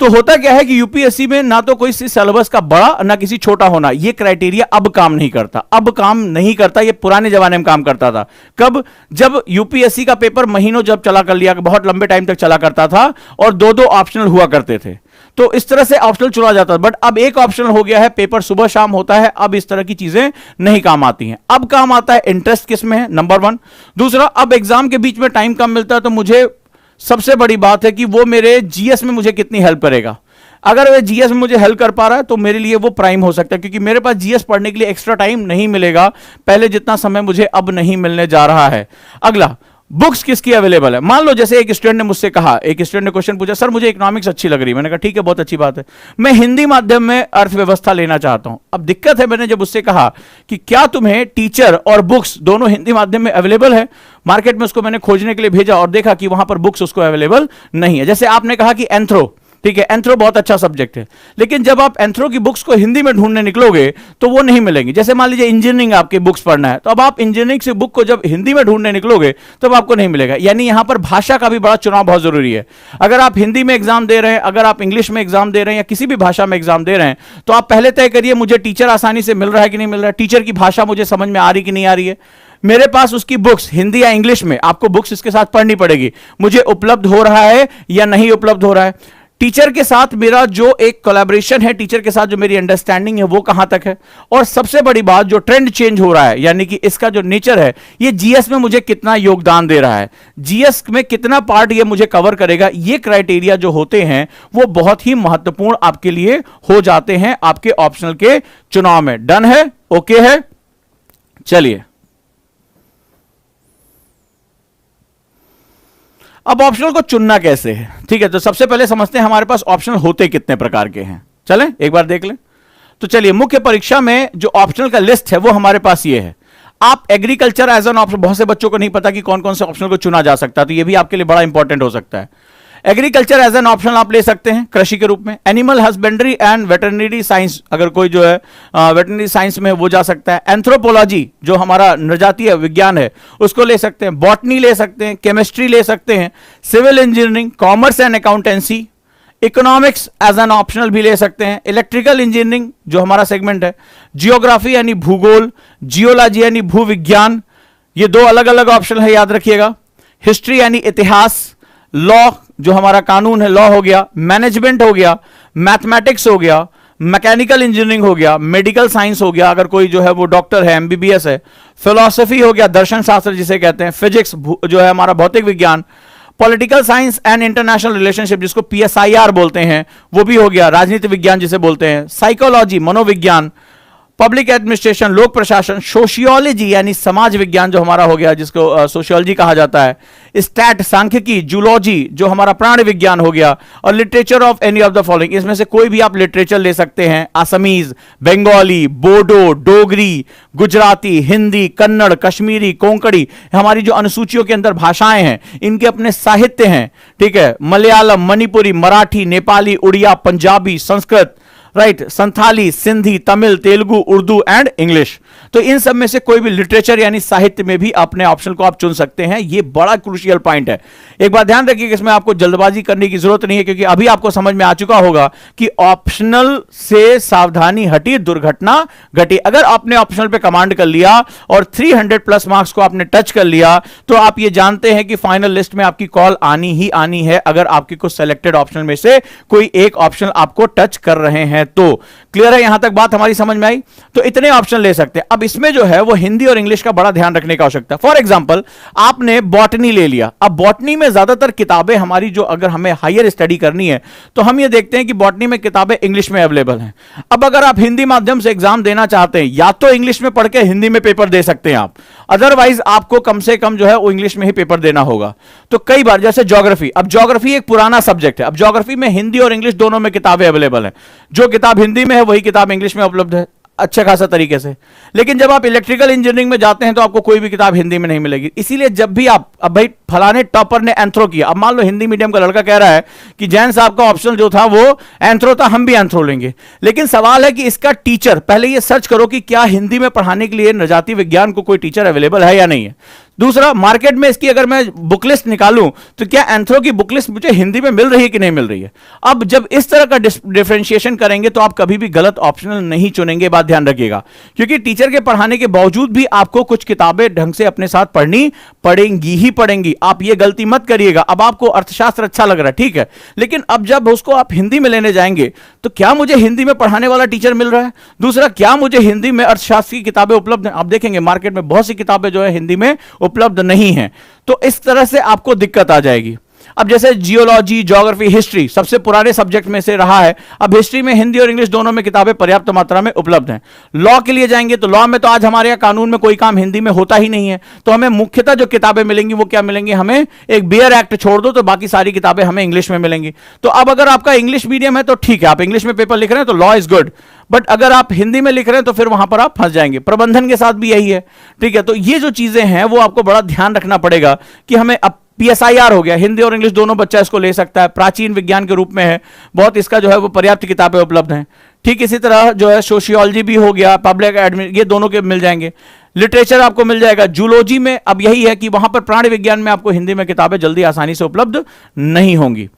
तो होता क्या है कि यूपीएससी में ना तो कोई सिलेबस का बड़ा ना किसी छोटा होना, ये क्राइटेरिया अब काम नहीं करता, अब काम नहीं करता। ये पुराने जमाने में काम करता था। कब? जब यूपीएससी का पेपर महीनों जब चला कर लिया, बहुत लंबे टाइम तक चला करता था और 2-2 ऑप्शनल हुआ करते थे। तो इस तरह से ऑप्शनल चुना जाता है। बट अब एक ऑप्शनल हो गया है, पेपर सुबह शाम होता है, अब इस तरह की चीजें नहीं काम आती हैं। अब काम आता है इंटरेस्ट किस में है, नंबर 1। दूसरा, अब एग्जाम के बीच में टाइम कम मिलता है, तो मुझे सबसे बड़ी बात है कि वो मेरे जीएस में मुझे कितनी हेल्प करेगा। अगर वह जीएस में मुझे हेल्प कर पा रहा है तो मेरे लिए वो प्राइम हो सकता है, क्योंकि मेरे पास जीएस पढ़ने के लिए एक्स्ट्रा टाइम नहीं मिलेगा, पहले जितना समय मुझे अब नहीं मिलने जा रहा है। अगला, बुक्स किसकी अवेलेबल है। मान लो जैसे एक स्टूडेंट ने मुझसे कहा, एक स्टूडेंट ने क्वेश्चन पूछा, सर मुझे इकोनॉमिक्स अच्छी लग रही है। मैंने कहा ठीक है, बहुत अच्छी बात है, मैं हिंदी माध्यम में अर्थव्यवस्था लेना चाहता हूं। अब दिक्कत है, मैंने जब उससे कहा कि क्या तुम्हें टीचर और बुक्स दोनों हिंदी माध्यम में अवेलेबल है, मार्केट में उसको मैंने खोजने के लिए भेजा और देखा कि वहां पर बुक्स उसको अवेलेबल नहीं है। जैसे आपने कहा कि एंथ्रो, ठीक है, एंथ्रो बहुत अच्छा सब्जेक्ट है, लेकिन जब आप एंथ्रो की बुक्स को हिंदी में ढूंढने निकलोगे तो वो नहीं मिलेंगी। जैसे मान लीजिए इंजीनियरिंग आपकी बुक्स पढ़ना है, तो अब आप इंजीनियरिंग से बुक को जब हिंदी में ढूंढने निकलोगे तब आपको नहीं मिलेगा। यानी यहां पर भाषा का भी बड़ा चुनाव बहुत जरूरी है। अगर आप हिंदी में एग्जाम दे रहे हैं, अगर आप इंग्लिश में एग्जाम दे रहे हैं या किसी भी भाषा में एग्जाम दे रहे हैं, तो आप पहले तय करिए मुझे टीचर आसानी से मिल रहा है कि नहीं मिल रहा है, टीचर की भाषा मुझे समझ में आ रही कि नहीं आ रही है, मेरे पास उसकी बुक्स हिंदी या इंग्लिश में, आपको बुक्स इसके साथ पढ़नी पड़ेगी, मुझे उपलब्ध हो रहा है या नहीं उपलब्ध हो रहा है, टीचर के साथ मेरा जो एक कोलैबोरेशन है, टीचर के साथ जो मेरी अंडरस्टैंडिंग है वो कहां तक है, और सबसे बड़ी बात जो ट्रेंड चेंज हो रहा है, यानी कि इसका जो नेचर है, ये जीएस में मुझे कितना योगदान दे रहा है, जीएस में कितना पार्ट ये मुझे कवर करेगा। ये क्राइटेरिया जो होते हैं वो बहुत ही महत्वपूर्ण आपके लिए हो जाते हैं आपके ऑप्शनल के चुनाव में। डन है, ओके है, चलिए अब ऑप्शनल को चुनना कैसे है। ठीक है, तो सबसे पहले समझते हैं हमारे पास ऑप्शनल होते कितने प्रकार के हैं। चलें एक बार देख लें। तो चलिए, मुख्य परीक्षा में जो ऑप्शनल का लिस्ट है वो हमारे पास ये है। आप एग्रीकल्चर एज एन ऑप्शन, बहुत से बच्चों को नहीं पता कि कौन कौन से ऑप्शनल को चुना जा सकता है, तो ये भी आपके लिए बड़ा इंपॉर्टेंट हो सकता है। एग्रीकल्चर एज एन ऑप्शन आप ले सकते हैं कृषि के रूप में। Animal husbandry and veterinary science, अगर कोई जो है वेटरनरी साइंस में वो जा सकता है। एंथ्रोपोलॉजी जो हमारा नृजातीय विज्ञान है उसको ले सकते हैं। बॉटनी ले सकते हैं, केमिस्ट्री ले सकते हैं, civil engineering, commerce and accountancy, economics as an optional भी ले सकते हैं। इलेक्ट्रिकल इंजीनियरिंग जो हमारा सेगमेंट है, जियोग्राफी यानी भूगोल, जियोलॉजी यानी भूविज्ञान, ये दो अलग अलग ऑप्शन है, याद रखिएगा। हिस्ट्री यानी इतिहास, लॉ जो हमारा कानून है, लॉ हो गया, मैनेजमेंट हो गया, मैथमेटिक्स हो गया, मैकेनिकल इंजीनियरिंग हो गया, मेडिकल साइंस हो गया, अगर कोई जो है वो डॉक्टर है, एमबीबीएस है, फिलॉसफी हो गया, दर्शन शास्त्र जिसे कहते हैं, फिजिक्स जो है हमारा भौतिक विज्ञान, political science and international relationship जिसको पीएसआईआर बोलते हैं वो भी हो गया, राजनीति विज्ञान जिसे बोलते हैं, साइकोलॉजी मनोविज्ञान, पब्लिक एडमिनिस्ट्रेशन लोक प्रशासन, सोशियोलॉजी यानी समाज विज्ञान जो हमारा हो गया जिसको सोशियोलॉजी कहा जाता है, स्टैट सांख्यिकी, जूलॉजी जो हमारा प्राणी विज्ञान हो गया, और literature of any of the following, इसमें से कोई भी आप लिटरेचर ले सकते हैं। असमीज, बंगाली, बोडो, डोगरी, गुजराती, हिंदी, कन्नड़, कश्मीरी, कोंकणी, हमारी जो अनुसूचियों के अंदर भाषाएं हैं इनके अपने साहित्य हैं। ठीक है, Malayalam, Manipuri, Marathi, Nepali, Oriya, Punjabi, Sanskrit, right, Santhali, Sindhi, Tamil, Telugu, Urdu and English. तो इन सब में से कोई भी लिटरेचर यानी साहित्य में भी अपने ऑप्शन को आप चुन सकते हैं। ये बड़ा क्रूशियल पॉइंट है। एक बात ध्यान रखिए कि इसमें आपको जल्दबाजी करने की जरूरत नहीं है, क्योंकि अभी आपको समझ में आ चुका होगा कि ऑप्शनल से सावधानी हटी, दुर्घटना घटी। अगर आपने ऑप्शनल पे कमांड कर लिया और 300 प्लस मार्क्स को आपने टच कर लिया तो आप ये जानते हैं कि फाइनल लिस्ट में आपकी कॉल आनी ही आनी है, अगर आपके कुछ सेलेक्टेड ऑप्शन में से कोई एक ऑप्शन आपको टच कर रहे हैं तो। क्लियर है, यहां तक बात हमारी समझ में आई। तो इतने ऑप्शन ले सकते हैं। अब इसमें जो है वो हिंदी और इंग्लिश का बड़ा ध्यान रखने की आवश्यकता है। फॉर एग्जांपल आपने बॉटनी ले लिया। अब बॉटनी में ज्यादातर किताबें हमारी जो, अगर हमें हायर स्टडी करनी है तो हम ये देखते हैं कि बॉटनी में किताबें इंग्लिश में अवेलेबल हैं। अब अगर आप हिंदी माध्यम से एग्जाम देना चाहते हैं, या तो इंग्लिश में पढ़ के हिंदी में पेपर दे सकते हैं आप, अदरवाइज आपको कम से कम जो है वो इंग्लिश में ही पेपर देना होगा। तो कई बार जैसे ज्योग्राफी, अब ज्योग्राफी एक पुराना सब्जेक्ट है, अब ज्योग्राफी में हिंदी और इंग्लिश दोनों में किताबें अवेलेबल हैं। जो किताब हिंदी में है वही किताब इंग्लिश में उपलब्ध है अच्छे खासा तरीके से। लेकिन जब आप इलेक्ट्रिकल इंजीनियरिंग में जाते हैं तो आपको कोई भी किताब हिंदी में नहीं मिलेगी। इसीलिए जब भी आप, अब भाई फलाने टॉपर ने एंथ्रो किया, अब मान लो हिंदी मीडियम का लड़का कह रहा है कि जैन साहब का ऑप्शन जो था वो एंथ्रो था, हम भी एंथ्रो लेंगे, लेकिन सवाल है कि इसका टीचर, पहले ये सर्च करो कि क्या हिंदी में पढ़ाने के लिए नृजाति विज्ञान को कोई टीचर अवेलेबल है या नहीं है। दूसरा, मार्केट में इसकी अगर मैं बुक लिस्ट निकालूं तो क्या एंथ्रो की बुक लिस्ट मुझे हिंदी में मिल रही है कि नहीं मिल रही है। अब जब इस तरह का डिफरेंशिएशन करेंगे तो आप कभी भी गलत ऑप्शनल नहीं चुनेंगे, बात ध्यान रखिएगा, क्योंकि टीचर के पढ़ाने के बावजूद भी आपको कुछ किताबें ढंग से अपने साथ पढ़नी पड़ेंगी ही पड़ेंगी। आप ये गलती मत करिएगा। अब आपको अर्थशास्त्र अच्छा लग रहा है, ठीक है, लेकिन अब जब उसको आप हिंदी में लेने जाएंगे तो क्या मुझे हिंदी में पढ़ाने वाला टीचर मिल रहा है? दूसरा, क्या मुझे हिंदी में अर्थशास्त्र की किताबें उपलब्ध हैं? आप देखेंगे मार्केट में बहुत सी किताबें जो है हिंदी में उपलब्ध नहीं है। तो इस तरह से आपको दिक्कत आ जाएगी। अब जैसे जियोलॉजी, ज्योग्राफी, हिस्ट्री सबसे पुराने सब्जेक्ट में से रहा है। अब हिस्ट्री में हिंदी और इंग्लिश दोनों में किताबें पर्याप्त मात्रा में उपलब्ध हैं। लॉ के लिए जाएंगे तो लॉ में तो आज हमारे यहाँ कानून में कोई काम हिंदी में होता ही नहीं है, तो हमें मुख्यतः जो किताबें मिलेंगी वो क्या मिलेंगी? हमें एक बेयर एक्ट छोड़ दो तो बाकी सारी किताबें हमें इंग्लिश में मिलेंगी। तो अब अगर आपका इंग्लिश मीडियम है तो ठीक है, आप इंग्लिश में पेपर लिख रहे हैं तो लॉ इज गुड, बट अगर आप हिंदी में लिख रहे हैं तो फिर वहां पर आप फंस जाएंगे। प्रबंधन के साथ भी यही है, ठीक है। तो ये जो चीजें हैं वो आपको बड़ा ध्यान रखना पड़ेगा कि हमें अब PSIR हो गया, हिंदी और इंग्लिश दोनों बच्चा इसको ले सकता है, प्राचीन विज्ञान के रूप में है, बहुत इसका जो है वो पर्याप्त किताबें उपलब्ध हैं। ठीक इसी तरह जो है सोशियोलॉजी भी हो गया, पब्लिक एडमिन, ये दोनों के मिल जाएंगे। लिटरेचर आपको मिल जाएगा। जूलॉजी में अब यही है कि वहां पर प्राणी विज्ञान में आपको हिंदी में किताबें जल्दी आसानी से उपलब्ध नहीं होंगी,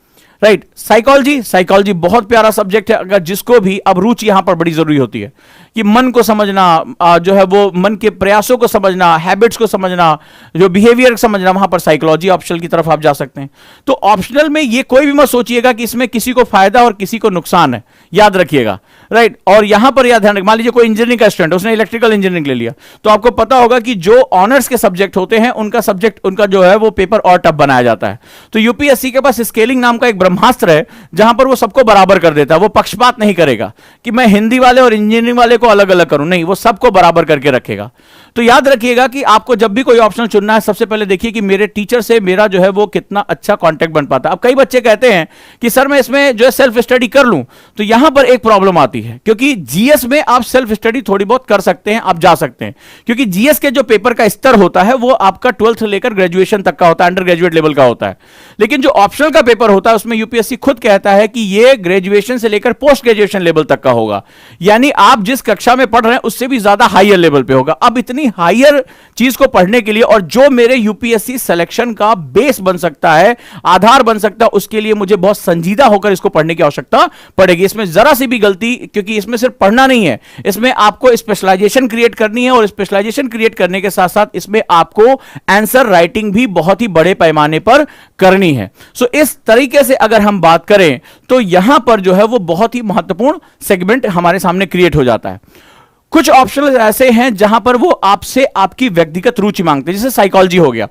राइट। साइकोलॉजी बहुत प्यारा सब्जेक्ट है, अगर जिसको भी, अब रुचि यहां पर बड़ी जरूरी होती है कि मन को समझना, जो है वो मन के प्रयासों को समझना, हैबिट्स को समझना, जो बिहेवियर समझना, वहां पर साइकोलॉजी ऑप्शनल की तरफ आप जा सकते हैं। तो ऑप्शनल में ये कोई भी मत सोचिएगा कि इसमें किसी को फायदा और किसी को नुकसान है, याद रखिएगा, राइट। और यहां पर याद ध्यान रखिए, मान लीजिए कोई इंजीनियरिंग का स्टूडेंट, उसने इलेक्ट्रिकल इंजीनियरिंग ले लिया, तो आपको पता होगा कि जो ऑनर्स के सब्जेक्ट होते हैं उनका जो है वो पेपर और टफ बनाया जाता है। तो यूपीएससी के पास स्केलिंग नाम का एक ब्रह्मास्त्र है जहां पर वो सबको बराबर कर देता है। वो पक्षपात नहीं करेगा कि मैं हिंदी वाले और इंजीनियरिंग वाले को अलग अलग करूं, नहीं, वो सबको बराबर करके रखेगा। तो याद रखिएगा कि आपको जब भी कोई ऑप्शनल चुनना है, सबसे पहले देखिए कि मेरे टीचर से मेरा जो है वो कितना अच्छा कांटेक्ट बन पाता है। अब कई बच्चे कहते हैं कि सर मैं इसमें जो है सेल्फ स्टडी कर लूं, तो यहां पर एक प्रॉब्लम आती है, क्योंकि जीएस में आप सेल्फ स्टडी थोड़ी बहुत कर सकते हैं, आप जा सकते हैं, क्योंकि जीएस के जो पेपर का स्तर होता है वो आपका 12th लेकर ग्रेजुएशन तक का होता है, अंडर ग्रेजुएट लेवल का होता है। लेकिन जो ऑप्शनल का पेपर होता है उसमें यूपीएससी खुद कहता है कि ये ग्रेजुएशन से लेकर पोस्ट ग्रेजुएशन लेवल तक का होगा, यानी आप जिस कक्षा में पढ़ रहे हैं उससे भी ज्यादा हायर लेवल पे होगा। अब इतनी हायर चीज को पढ़ने के लिए, और जो मेरे यूपीएससी सिलेक्शन का बेस बन सकता है, आधार बन सकता है, उसके लिए मुझे बहुत संजीदा होकर इसको पढ़ने की आवश्यकता पड़ेगी। इसमें जरा सी भी गलती, क्योंकि इसमें सिर्फ पढ़ना नहीं है, इसमें आपको स्पेशलाइजेशन क्रिएट करनी है, और स्पेशलाइजेशन क्रिएट करने के साथ साथ इसमें आपको आंसर राइटिंग भी बहुत ही बड़े पैमाने पर करनी है। सो इस तरीके से अगर हम बात करें तो यहां पर जो है वो बहुत ही महत्वपूर्ण सेगमेंट हमारे सामने क्रिएट हो जाता है। कुछ ऑप्शनल ऐसे हैं जहां पर वो आपसे आपकी व्यक्तिगत रुचि मांगते हैं, जैसे साइकोलॉजी हो गया।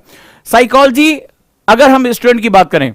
साइकोलॉजी अगर हम स्टूडेंट की बात करें,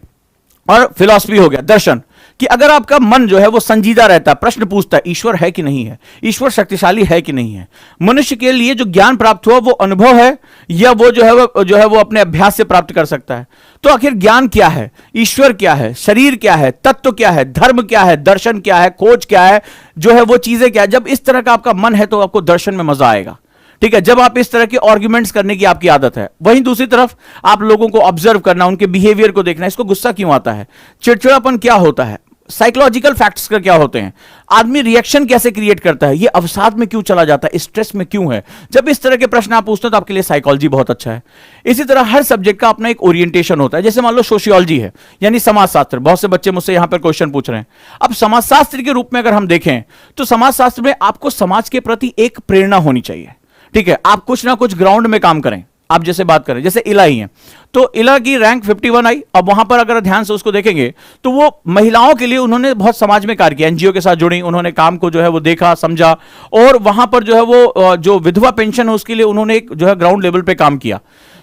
और फिलॉसफी हो गया, दर्शन, कि अगर आपका मन जो है वो संजीदा रहता है, प्रश्न पूछता है ईश्वर है कि नहीं है, ईश्वर शक्तिशाली है कि नहीं है, मनुष्य के लिए जो ज्ञान प्राप्त हुआ वो अनुभव है या वो जो है वो अपने अभ्यास से प्राप्त कर सकता है। तो आखिर ज्ञान क्या है, ईश्वर क्या है, शरीर क्या है, तत्व क्या है, धर्म क्या है, दर्शन क्या है, खोज क्या है, जो है वो चीजें क्या है। जब इस तरह का आपका मन है तो आपको दर्शन में मजा आएगा, ठीक है, जब आप इस तरह के आर्ग्यूमेंट्स करने की आपकी आदत है। वहीं दूसरी तरफ आप लोगों को ऑब्जर्व करना, उनके बिहेवियर को देखना, इसको गुस्सा क्यों आता है, चिड़चिड़ापन क्या होता है, साइकोलॉजिकल फैक्ट्स का क्या होते हैं, आदमी रिएक्शन कैसे क्रिएट करता है, ये अवसाद में क्यों चला जाता है, स्ट्रेस में क्यों है। जब इस तरह के प्रश्न आप पूछते हैं तो आपके लिए साइकोलॉजी बहुत अच्छा है। इसी तरह हर सब्जेक्ट का अपना एक ओरिएंटेशन होता है। जैसे मान लो सोशियोलॉजी है यानी समाजशास्त्र, बहुत से बच्चे मुझसे यहां पर क्वेश्चन पूछ रहे हैं। अब समाजशास्त्र के रूप में अगर हम देखें तो समाजशास्त्र में आपको समाज के प्रति एक प्रेरणा होनी चाहिए, ठीक है, आप कुछ ना कुछ ग्राउंड में काम करें। आप जैसे बात करें, जैसे इला ही है, तो इला की रैंक 51 आई। अब वहां पर अगर ध्यान से उसको देखेंगे तो वो महिलाओं के लिए उन्होंने बहुत समाज में कार्य किया, एनजीओ के साथ जुड़ी, उन्होंने काम को जो है वो देखा, समझा, और वहां पर जो है वो जो विधवा पेंशन है उसके लिए उन्होंने एक जो है ग्राउंड लेवल पे काम किया।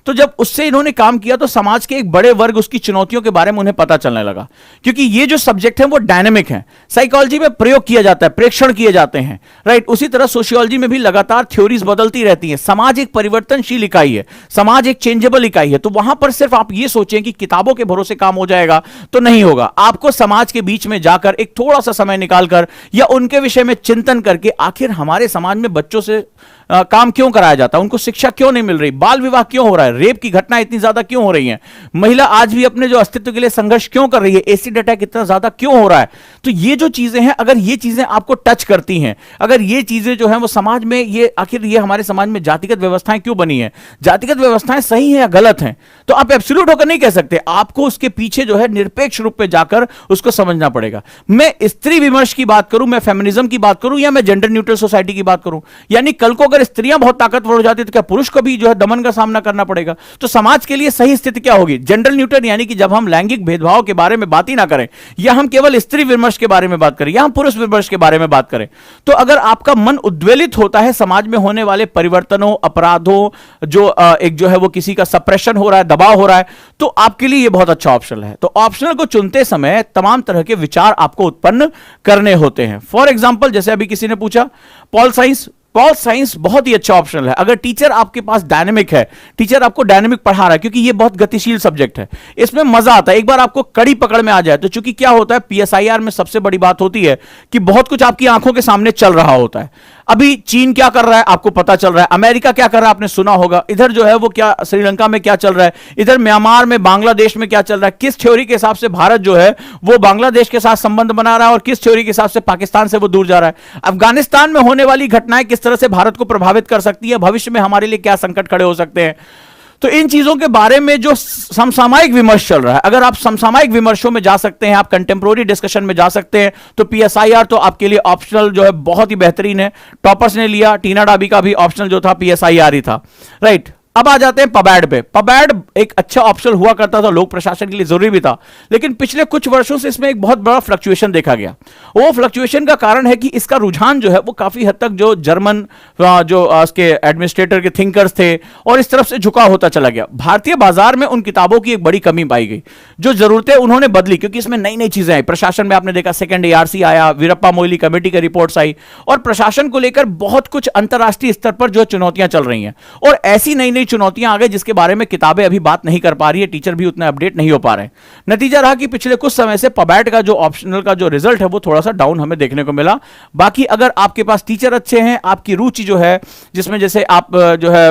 तो जब उससे इन्होंने काम किया तो समाज के एक बड़े वर्ग उसकी चुनौतियों के बारे में उन्हें पता चलने लगा, क्योंकि ये जो सब्जेक्ट है वो डायनेमिक है। साइकोलॉजी में प्रयोग किया जाता है, प्रेक्षण किए जाते हैं, राइट। उसी तरह सोशियोलॉजी में भी लगातार थ्योरीज बदलती रहती हैं। समाज एक परिवर्तनशील इकाई है, समाज एक चेंजेबल इकाई है। तो वहां पर सिर्फ आप ये सोचें कि किताबों के भरोसे काम हो जाएगा तो नहीं होगा। आपको समाज के बीच में जाकर एक थोड़ा सा समय निकालकर या उनके विषय में चिंतन करके, आखिर हमारे समाज में बच्चों से काम क्यों कराया जाता है, उनको शिक्षा क्यों नहीं मिल रही, बाल विवाह क्यों हो रहा है, रेप की घटना इतनी ज्यादा क्यों हो रही है, महिला आज भी अपने जो अस्तित्व के लिए संघर्ष क्यों कर रही है, एसिड अटैक इतना ज्यादा क्यों हो रहा है। तो ये जो चीजें हैं, अगर ये चीजें आपको टच करती हैं, अगर ये चीजें जो हैं वो समाज में, ये आखिर ये हमारे समाज में जातिगत व्यवस्थाएं क्यों बनी है, जातिगत व्यवस्थाएं सही हैं या गलत हैं, तो आप एब्सोल्यूट होकर नहीं कह सकते, आपको उसके पीछे जो है निरपेक्ष रूप में जाकर उसको समझना पड़ेगा। मैं स्त्री विमर्श की बात करूं, मैं फेमिनिज्म की बात करूं, या मैं जेंडर न्यूट्रल सोसाइटी की बात करूं, यानी कल को अगर स्त्रियां बहुत ताकतवर हो जाती तो क्या पुरुष को भी जो है दमन का सामना करना पड़ेगा। तो समाज के लिए सही स्थिति क्या होगी, जेंडर न्यूट्रल, यानी कि जब हम लैंगिक भेदभाव के बारे में बात ही ना करें, या हम केवल स्त्री विमर्श के बारे में बात करें, या हम पुरुष विमर्श के बारे में बात करें, तो अगर आपका मन उद्वेलित होता है समाज में होने वाले परिवर्तनों, अपराधों, जो एक जो है वो किसी का सप्रेशन हो रहा है, दबाव हो रहा है, तो आपके लिए ये बहुत अच्छा ऑप्शन है। तो ऑप्शनल को चुनते समय तमाम तरह के विचार आपको उत्पन्न करने होते हैं। फॉर एग्जांपल, जैसे अभी किसी ने पूछा पॉल साइंस, पॉल साइंस बहुत ही अच्छा ऑप्शनल है। अगर टीचर आपके पास डायनेमिक है, टीचर आपको डायनेमिक पढ़ा रहा है, क्योंकि ये बहुत गतिशील सब्जेक्ट है, इसमें मजा आता है। एक बार आपको कड़ी पकड़ में आ जाए तो, चूंकि क्या होता है पीएसआईआर में सबसे बड़ी बात होती है कि बहुत कुछ आपकी आंखों के सामने चल रहा होता है। अभी चीन क्या कर रहा है आपको पता चल रहा है, अमेरिका क्या कर रहा है आपने सुना होगा, इधर जो है वो क्या श्रीलंका में क्या चल रहा है, इधर म्यांमार में, बांग्लादेश में क्या चल रहा है, किस थ्योरी के हिसाब से भारत जो है वो बांग्लादेश के साथ संबंध बना रहा है और किस थ्योरी के हिसाब से पाकिस्तान से वो दूर जा रहा है। अफगानिस्तान में होने वाली घटनाएं किस तरह से भारत को प्रभावित कर सकती है, भविष्य में हमारे लिए क्या संकट खड़े हो सकते हैं। तो इन चीजों के बारे में जो समसामयिक विमर्श चल रहा है, अगर आप समसामयिक विमर्शों में जा सकते हैं, आप कंटेम्प्रोरी डिस्कशन में जा सकते हैं, तो पीएसआईआर तो आपके लिए ऑप्शनल जो है बहुत ही बेहतरीन है। टॉपर्स ने लिया, टीना डाबी का भी ऑप्शनल जो था पीएसआईआर ही था, राइट। अब आ जाते हैं पबैड पे। पबैड एक अच्छा ऑप्शन हुआ करता था, लोक प्रशासन के लिए जरूरी भी था, लेकिन पिछले कुछ वर्षों से इसमें एक बहुत बड़ा फ्लक्चुएशन देखा गया। वो फ्लक्चुएशन का कारण है कि इसका रुझान जो है वो काफी हद तक जो जर्मन जो उसके एडमिनिस्ट्रेटर के थिंकर्स थे और इस तरफ से झुकाव होता चला गया। भारतीय बाजार में उन किताबों की एक बड़ी कमी पाई गई, जो जरूरतें उन्होंने बदली, क्योंकि इसमें नई नई चीजें आई। प्रशासन में आपने देखा सेकंड एआरसी आया, वीरप्पा मोइली कमेटी की रिपोर्ट्स आई, और प्रशासन को लेकर बहुत कुछ अंतरराष्ट्रीय स्तर पर जो चुनौतियां चल रही हैं, और ऐसी नई चुनौतियां आ गई जिसके बारे में किताबें अभी बात नहीं कर पा रही है, टीचर भी उतना अपडेट नहीं हो पा रहे हैं। नतीजा रहा कि पिछले कुछ समय से पबैट का जो ऑप्शनल का जो रिजल्ट है वो थोड़ा सा डाउन हमें देखने को मिला। बाकी अगर आपके पास टीचर अच्छे हैं, आपकी रुचि जो है जिसमें जैसे आप जो है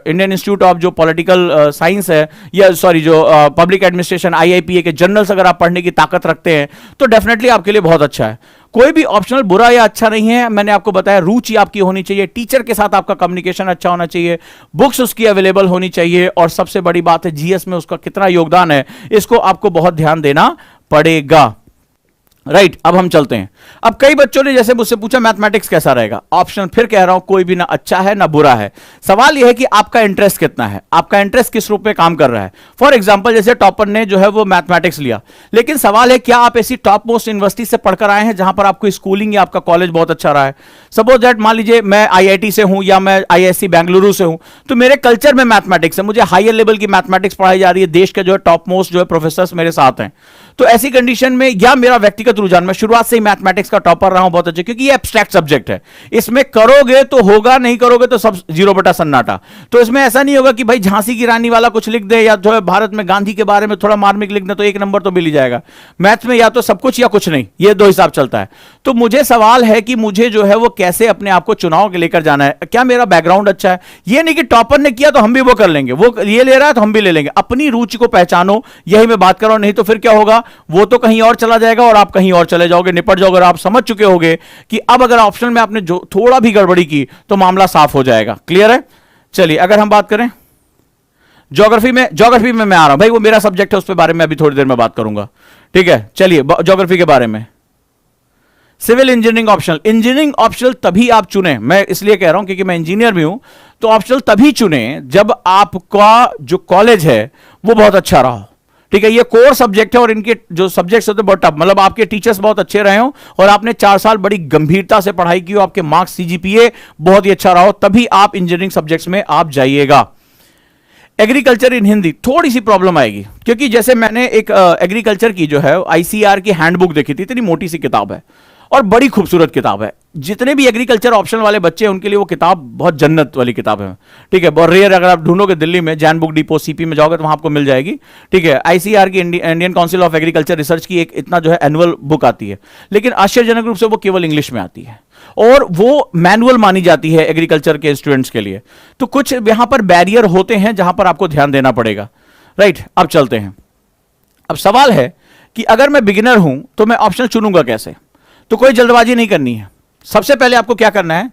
इंडियन इंस्टीट्यूट ऑफ जो पॉलिटिकल साइंस है, या सॉरी जो पब्लिक एडमिनिस्ट्रेशन IIPA के जर्नल्स अगर आप पढ़ने की ताकत रखते हैं, तो डेफिनेटली आपके लिए बहुत अच्छा है। कोई भी ऑप्शनल बुरा या अच्छा नहीं है, मैंने आपको बताया रुचि आपकी होनी चाहिए, टीचर के साथ आपका कम्युनिकेशन अच्छा होना चाहिए, बुक्स उसकी अवेलेबल होनी चाहिए, और सबसे बड़ी बात है जीएस में उसका कितना योगदान है, इसको आपको बहुत ध्यान देना पड़ेगा। राइट, अब हम चलते हैं। अब कई बच्चों ने जैसे मुझसे पूछा मैथमेटिक्स कैसा रहेगा। ऑप्शन फिर कह रहा हूं, कोई भी ना अच्छा है ना बुरा है। सवाल यह है कि आपका इंटरेस्ट कितना है, आपका इंटरेस्ट किस रूप में काम कर रहा है। फॉर एग्जांपल, जैसे टॉपर ने जो है वो मैथमेटिक्स लिया, लेकिन सवाल है क्या आप ऐसी टॉप मोस्ट यूनिवर्सिटी से पढ़कर आए हैं जहां पर आपको स्कूलिंग या आपका कॉलेज बहुत अच्छा रहा है। सपोज दैट, मान लीजिए मैं IIT से हूं या मैं IISc बेंगलुरु से हूं, तो मेरे कल्चर में मैथमेटिक्स है, मुझे हायर लेवल की मैथमेटिक्स पढ़ाई जा रही है, देश के जो है टॉप मोस्ट जो है प्रोफेसर मेरे साथ हैं। तो ऐसी कंडीशन में, या मेरा व्यक्तिगत रुझान, मैं शुरुआत से ही मैथमेटिक्स का टॉपर रहा हूं बहुत अच्छे, क्योंकि ये एब्स्ट्रैक्ट सब्जेक्ट है, इसमें करोगे तो होगा, नहीं करोगे तो सब 0 बटा सन्नाटा। तो इसमें ऐसा नहीं होगा कि भाई झांसी की रानी वाला कुछ लिख दे, या जो है भारत में गांधी के बारे में थोड़ा मार्मिक लिख दे तो 1 नंबर तो मिल ही जाएगा। मैथ्स में या तो सब कुछ या कुछ नहीं, ये 2 हिसाब चलता है। तो मुझे सवाल है कि मुझे जो है वो कैसे अपने आप को चुनाव के लेकर जाना है, क्या मेरा बैकग्राउंड अच्छा है। ये नहीं कि टॉपर ने किया तो हम भी वो कर लेंगे, वो ये ले रहा है तो हम भी ले लेंगे। अपनी रुचि को पहचानो, यही मैं बात कर रहा हूं। नहीं तो फिर क्या होगा, वो तो कहीं और चला जाएगा और आप कहीं और चले जाओगे, निपट जाओगे। और आप समझ चुके होंगे कि अब अगर ऑप्शन में आपने जो थोड़ा भी गड़बड़ी की तो मामला साफ हो जाएगा। क्लियर है? चलिए, अगर हम बात करें ज्योग्राफी में मैं आ रहा हूं भाई, वो मेरा सब्जेक्ट है, उस पे बारे में अभी थोड़ी देर में बात करूंगा। ठीक है, चलिए ज्योग्राफी के बारे में। Civil engineering optional, engineering optional तभी आप चुने, मैं इसलिए कह रहा हूं क्योंकि मैं इंजीनियर भी हूं, तो ऑप्शनल तभी चुने जब आपका जो कॉलेज है वो बहुत अच्छा रहा। ठीक है, ये कोर सब्जेक्ट है और इनके जो सब्जेक्ट्स होते हैं बहुत टफ, मतलब आपके टीचर्स बहुत अच्छे रहे हो और आपने 4 साल बड़ी गंभीरता से पढ़ाई की हो, आपके मार्क्स CGPA बहुत ही अच्छा रहा हो, तभी आप इंजीनियरिंग सब्जेक्ट्स में आप जाइएगा। एग्रीकल्चर इन हिंदी थोड़ी सी प्रॉब्लम आएगी, क्योंकि जैसे मैंने एक एग्रीकल्चर की जो है ICAR की हैंडबुक देखी थी, इतनी मोटी सी किताब है और बड़ी खूबसूरत किताब है। जितने भी एग्रीकल्चर ऑप्शन वाले बच्चे हैं उनके लिए वो किताब बहुत जन्नत वाली किताब है। ठीक है, बहुत रेयर, अगर आप ढूंढोगे दिल्ली में जैन बुक डिपो CP में जाओगे तो वहां आपको मिल जाएगी। ठीक है, ICAR की Indian council of agriculture research की एक इतना जो है एनुअल बुक आती है, लेकिन आश्चर्यजनक रूप से वो केवल इंग्लिश में आती है। और वो मैनुअल मानी जाती है एग्रीकल्चर के स्टूडेंट्स के लिए। तो कुछ यहां पर बैरियर होते हैं जहां पर आपको ध्यान देना पड़ेगा। राइट, अब चलते हैं। अब सवाल है कि अगर मैं बिगिनर हूं तो मैं ऑप्शन चुनूंगा कैसे। तो कोई जल्दबाजी नहीं करनी है। सबसे पहले आपको क्या करना है,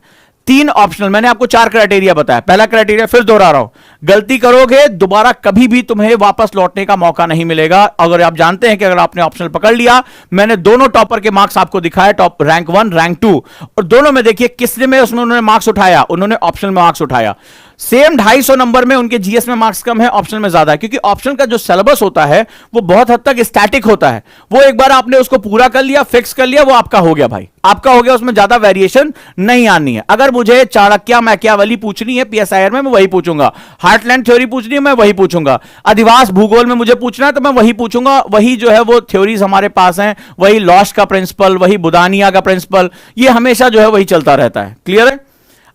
3 ऑप्शनल, मैंने आपको 4 क्राइटेरिया बताया। पहला क्राइटेरिया फिर दोहरा रहा हूं, गलती करोगे दोबारा कभी भी तुम्हें वापस लौटने का मौका नहीं मिलेगा। अगर आप जानते हैं कि अगर आपने ऑप्शनल पकड़ लिया, मैंने दोनों टॉपर के मार्क्स आपको दिखाए, टॉप रैंक 1 रैंक 2, और दोनों में देखिए किसने में उसमें उन्होंने मार्क्स उठाया, उन्होंने ऑप्शनल में मार्क्स उठाया। सेम 250 नंबर में उनके जीएस में मार्क्स कम है, ऑप्शनल में ज्यादा है, क्योंकि ऑप्शनल का जो सिलेबस होता है वो बहुत हद तक स्टैटिक होता है। वो एक बार आपने उसको पूरा कर लिया, फिक्स कर लिया, वो आपका हो गया भाई, आपका हो गया, उसमें ज्यादा वेरिएशन नहीं आनी है। अगर मुझे चाणक्य मैकियावेली पूछनी है पीएसआईआर में, मैं वही पूछूंगा। हार्टलैंड थ्योरी पूछनी है, मैं वही पूछूंगा। अधिवास भूगोल में मुझे पूछना है तो मैं वही पूछूंगा। वही जो है वो थ्योरीज हमारे पास हैं, वही लॉश का प्रिंसिपल, वही बुदानिया का प्रिंसिपल, ये हमेशा जो है वही चलता रहता है। क्लियर है?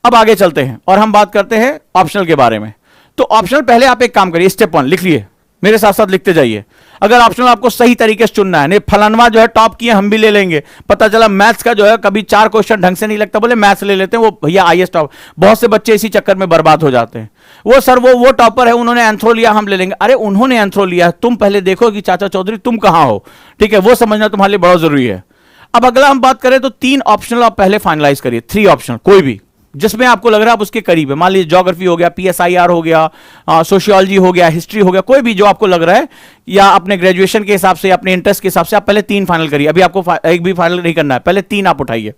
अब आगे चलते हैं और हम बात करते हैं ऑप्शनल के बारे में। तो ऑप्शनल पहले आप एक काम करिए, स्टेप 1 लिख लिए, मेरे साथ साथ लिखते जाइए। अगर ऑप्शनल आपको सही तरीके से चुनना है, नहीं फलानवा जो है टॉप किए हम भी ले लेंगे, पता चला मैथ्स का जो है कभी 4 क्वेश्चन ढंग से नहीं लगता, बोले मैथ्स ले लेते हैं, वो भैया आईएएस टॉप। बहुत से बच्चे इसी चक्कर में बर्बाद हो जाते हैं। वो सर वो टॉपर है, उन्होंने एंथ्रो लिया, हम ले लेंगे। अरे उन्होंने एंथ्रो लिया, तुम पहले देखो कि चाचा चौधरी तुम कहां हो। ठीक है, वो समझना तुम्हारे लिए बड़ा जरूरी है। अब अगला हम बात करें तो 3 ऑप्शनल आप पहले फाइनलाइज करिए, 3 ऑप्शनल, कोई भी जिसमें आपको लग रहा है आप उसके करीब है। मान लीजिए ज्योग्राफी हो गया, पीएसआईआर हो गया, सोशियोलॉजी हो गया, हिस्ट्री हो गया, कोई भी जो आपको लग रहा है, या अपने ग्रेजुएशन के हिसाब से, अपने इंटरेस्ट के हिसाब से, आप पहले 3 फाइनल करिए। अभी आपको एक भी फाइनल नहीं करना है, पहले 3 आप उठाइए।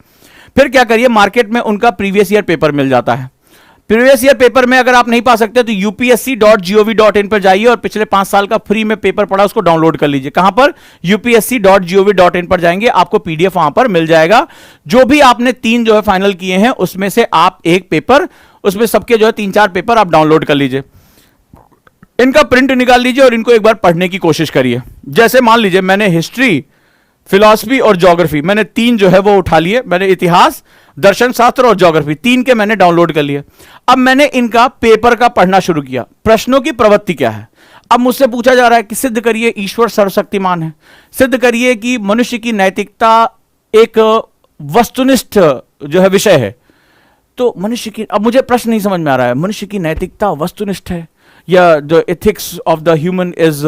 फिर क्या करिए, मार्केट में उनका प्रीवियस ईयर पेपर मिल जाता है। प्रीवियस ईयर पेपर में अगर आप नहीं पा सकते तो upsc.gov.in पर जाइए और पिछले 5 साल का फ्री में पेपर पड़ा उसको डाउनलोड कर लीजिए। कहां पर? upsc.gov.in पर जाएंगे, आपको पीडीएफ वहां पर मिल जाएगा। जो भी आपने 3 जो है फाइनल किए हैं उसमें से आप एक पेपर, उसमें सबके जो है 3-4 पेपर आप डाउनलोड कर लीजिए, इनका प्रिंट निकाल लीजिए और इनको एक बार पढ़ने की कोशिश करिए। जैसे मान लीजिए मैंने हिस्ट्री, फिलॉसफी और ज्योग्राफी, मैंने 3 जो है वो उठा लिए। मैंने इतिहास, दर्शन शास्त्र और ज्योग्राफी 3 के मैंने डाउनलोड कर लिए। अब मैंने इनका पेपर का पढ़ना शुरू किया। प्रश्नों की प्रवृत्ति क्या है? अब मुझसे पूछा जा रहा है कि सिद्ध करिए ईश्वर सर्वशक्तिमान है, सिद्ध करिए कि मनुष्य की नैतिकता एक वस्तुनिष्ठ जो है विषय है। तो मनुष्य की, अब मुझे प्रश्न नहीं समझ में आ रहा है, मनुष्य की नैतिकता वस्तुनिष्ठ है या the ethics of the human is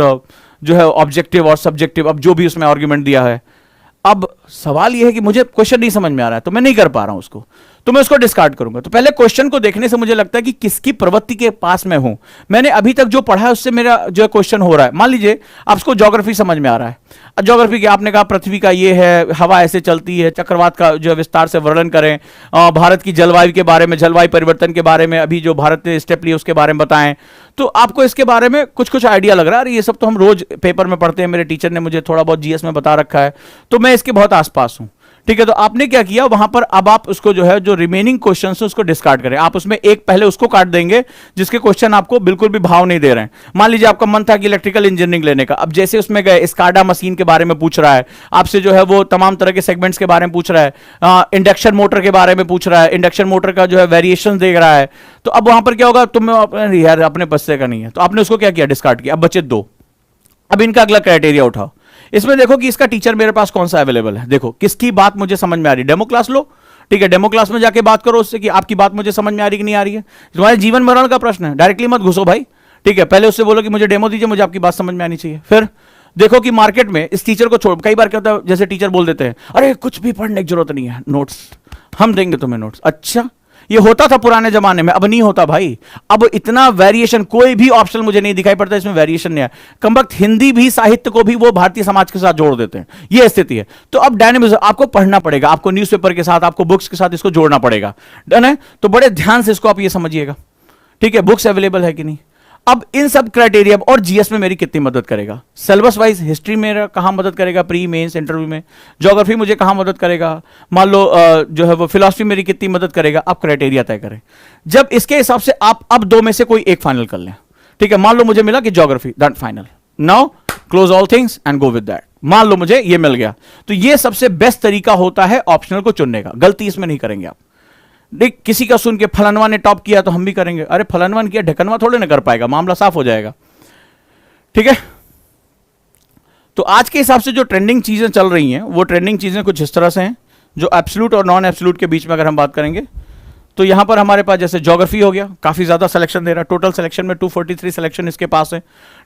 जो है ऑब्जेक्टिव और सब्जेक्टिव, अब जो भी उसमें आर्ग्यूमेंट दिया है। अब सवाल यह है कि मुझे क्वेश्चन नहीं समझ में आ रहा है तो मैं नहीं कर पा रहा हूं उसको, तो मैं उसको डिस्कार्ड करूंगा। तो पहले क्वेश्चन को देखने से मुझे लगता है कि किसकी प्रवृत्ति के पास मैं हूं, मैंने अभी तक जो पढ़ा है उससे मेरा जो क्वेश्चन हो रहा है। मान लीजिए आपको ज्योग्राफी समझ में आ रहा है, ज्योग्राफी की आपने कहा पृथ्वी का ये है, हवा ऐसे चलती है, चक्रवात का जो विस्तार से वर्णन करें, भारत की जलवायु के बारे में, जलवायु परिवर्तन के बारे में, अभी जो भारत ने स्टेप लिए उसके बारे में बताएं। तो आपको इसके बारे में कुछ कुछ आइडिया लग रहा है, ये सब तो हम रोज पेपर में पढ़ते हैं, मेरे टीचर ने मुझे थोड़ा बहुत जीएस में बता रखा है, तो मैं इसके बहुत आसपास हूं। ठीक है, तो आपने क्या किया वहां पर, अब आप उसको जो है जो रिमेनिंग क्वेश्चन है उसको डिस्कार्ड करें। आप उसमें एक पहले उसको काट देंगे जिसके क्वेश्चन आपको बिल्कुल भी भाव नहीं दे रहे हैं। मान लीजिए आपका मन था कि इलेक्ट्रिकल इंजीनियरिंग लेने का, अब जैसे उसमें गए स्काडा मशीन के बारे में पूछ रहा है आपसे, जो है वो तमाम तरह के सेगमेंट्स के बारे में पूछ रहा है, इंडक्शन मोटर के बारे में पूछ रहा है, इंडक्शन मोटर का जो है वेरिएशन देख रहा है। तो अब वहां पर क्या होगा, तुम यार अपने बस्से का नहीं है, तो आपने उसको क्या किया, डिस्कार्ड किया। अब बचे 2। अब इनका अगला क्राइटेरिया उठाओ, इसमें देखो कि इसका टीचर मेरे पास कौन सा अवेलेबल है। देखो किसकी बात मुझे समझ में आ रही है, डेमो क्लास लो। ठीक है, डेमो क्लास में जाके बात करो उससे कि आपकी बात मुझे समझ में आ रही कि नहीं आ रही है। तुम्हारे जीवन मरण का प्रश्न है, डायरेक्टली मत घुसो भाई। ठीक है, पहले उससे बोलो कि मुझे डेमो दीजिए, मुझे आपकी बात समझ में आनी चाहिए। फिर देखो कि मार्केट में इस टीचर को छोड़, कई बार क्या होता है, जैसे टीचर बोल देते हैं अरे कुछ भी पढ़ने की जरूरत नहीं है, नोट्स हम देंगे तुम्हें नोट्स। अच्छा, ये होता था पुराने जमाने में, अब नहीं होता भाई। अब इतना वेरिएशन, कोई भी ऑप्शन मुझे नहीं दिखाई पड़ता इसमें वेरिएशन नहीं है। कम वक्त हिंदी भी, साहित्य को भी वो भारतीय समाज के साथ जोड़ देते हैं, ये स्थिति है। तो अब डायनेमिज्म आपको पढ़ना पड़ेगा, आपको न्यूज़पेपर के साथ, आपको बुक्स के साथ इसको जोड़ना पड़ेगा। डन है? तो बड़े ध्यान से इसको आप ये समझिएगा। ठीक है, बुक्स अवेलेबल है कि नहीं। अब इन सब क्राइटेरिया और जीएस में मेरी कितनी मदद करेगा, सिलेबस वाइज हिस्ट्री मेरा कहां मदद करेगा, प्री मेंस इंटरव्यू में, ज्योग्राफी मुझे कहां मदद करेगा, मान लो जो है वो फिलॉसफी मेरी कितनी मदद करेगा। आप क्राइटेरिया तय करें। जब इसके हिसाब से आप अब 2 में से कोई एक फाइनल कर लें। ठीक है, मान लो मुझे मिला कि geography, that final. Now close all things and go with that. मान लो मुझे ये मिल गया, तो ये सबसे बेस्ट तरीका होता है ऑप्शनल को चुनने का। गलती इसमें नहीं करेंगे आप। देख किसी का सुन के फलनवा ने टॉप किया तो हम भी करेंगे, अरे फलनवा ने किया, ढकनवा थोड़े ना कर पाएगा, मामला साफ हो जाएगा। ठीक है, तो आज के हिसाब से जो ट्रेंडिंग चीजें चल रही हैं वो ट्रेंडिंग चीजें कुछ इस तरह से हैं। जो एब्सोल्यूट और नॉन एब्सोल्यूट के बीच में अगर हम बात करेंगे तो यहां पर हमारे पास जैसे ज्योग्राफी हो गया, काफी ज्यादा सिलेक्शन दे रहा है, टोटल सिलेक्शन में 243 सिलेक्शन इसके पास है,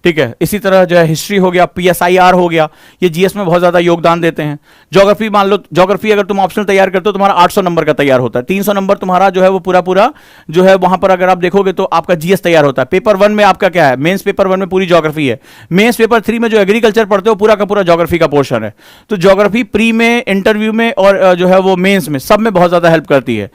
ठीक है। इसी तरह जो है हिस्ट्री हो गया, पीएसआईआर हो गया, ये जीएस में बहुत ज्यादा योगदान देते हैं। ज्योग्राफी मान लो, ज्योग्राफी अगर तुम ऑप्शनल तैयार करते हो तुम्हारा 800 नंबर का तैयार होता है, 300 नंबर तुम्हारा जो है वो पूरा पूरा जो है वहां पर अगर आप देखोगे तो आपका जीएस तैयार होता है। पेपर 1 में आपका क्या है, मेंस पेपर 1 में पूरी ज्योग्राफी है। मेंस पेपर 3 में जो एग्रीकल्चर पढ़ते हो पूरा का पूरा ज्योग्राफी का पोर्शन है। तो ज्योग्राफी प्री में, इंटरव्यू में और जो है वो मेंस में, सब में बहुत ज्यादा हेल्प करती है।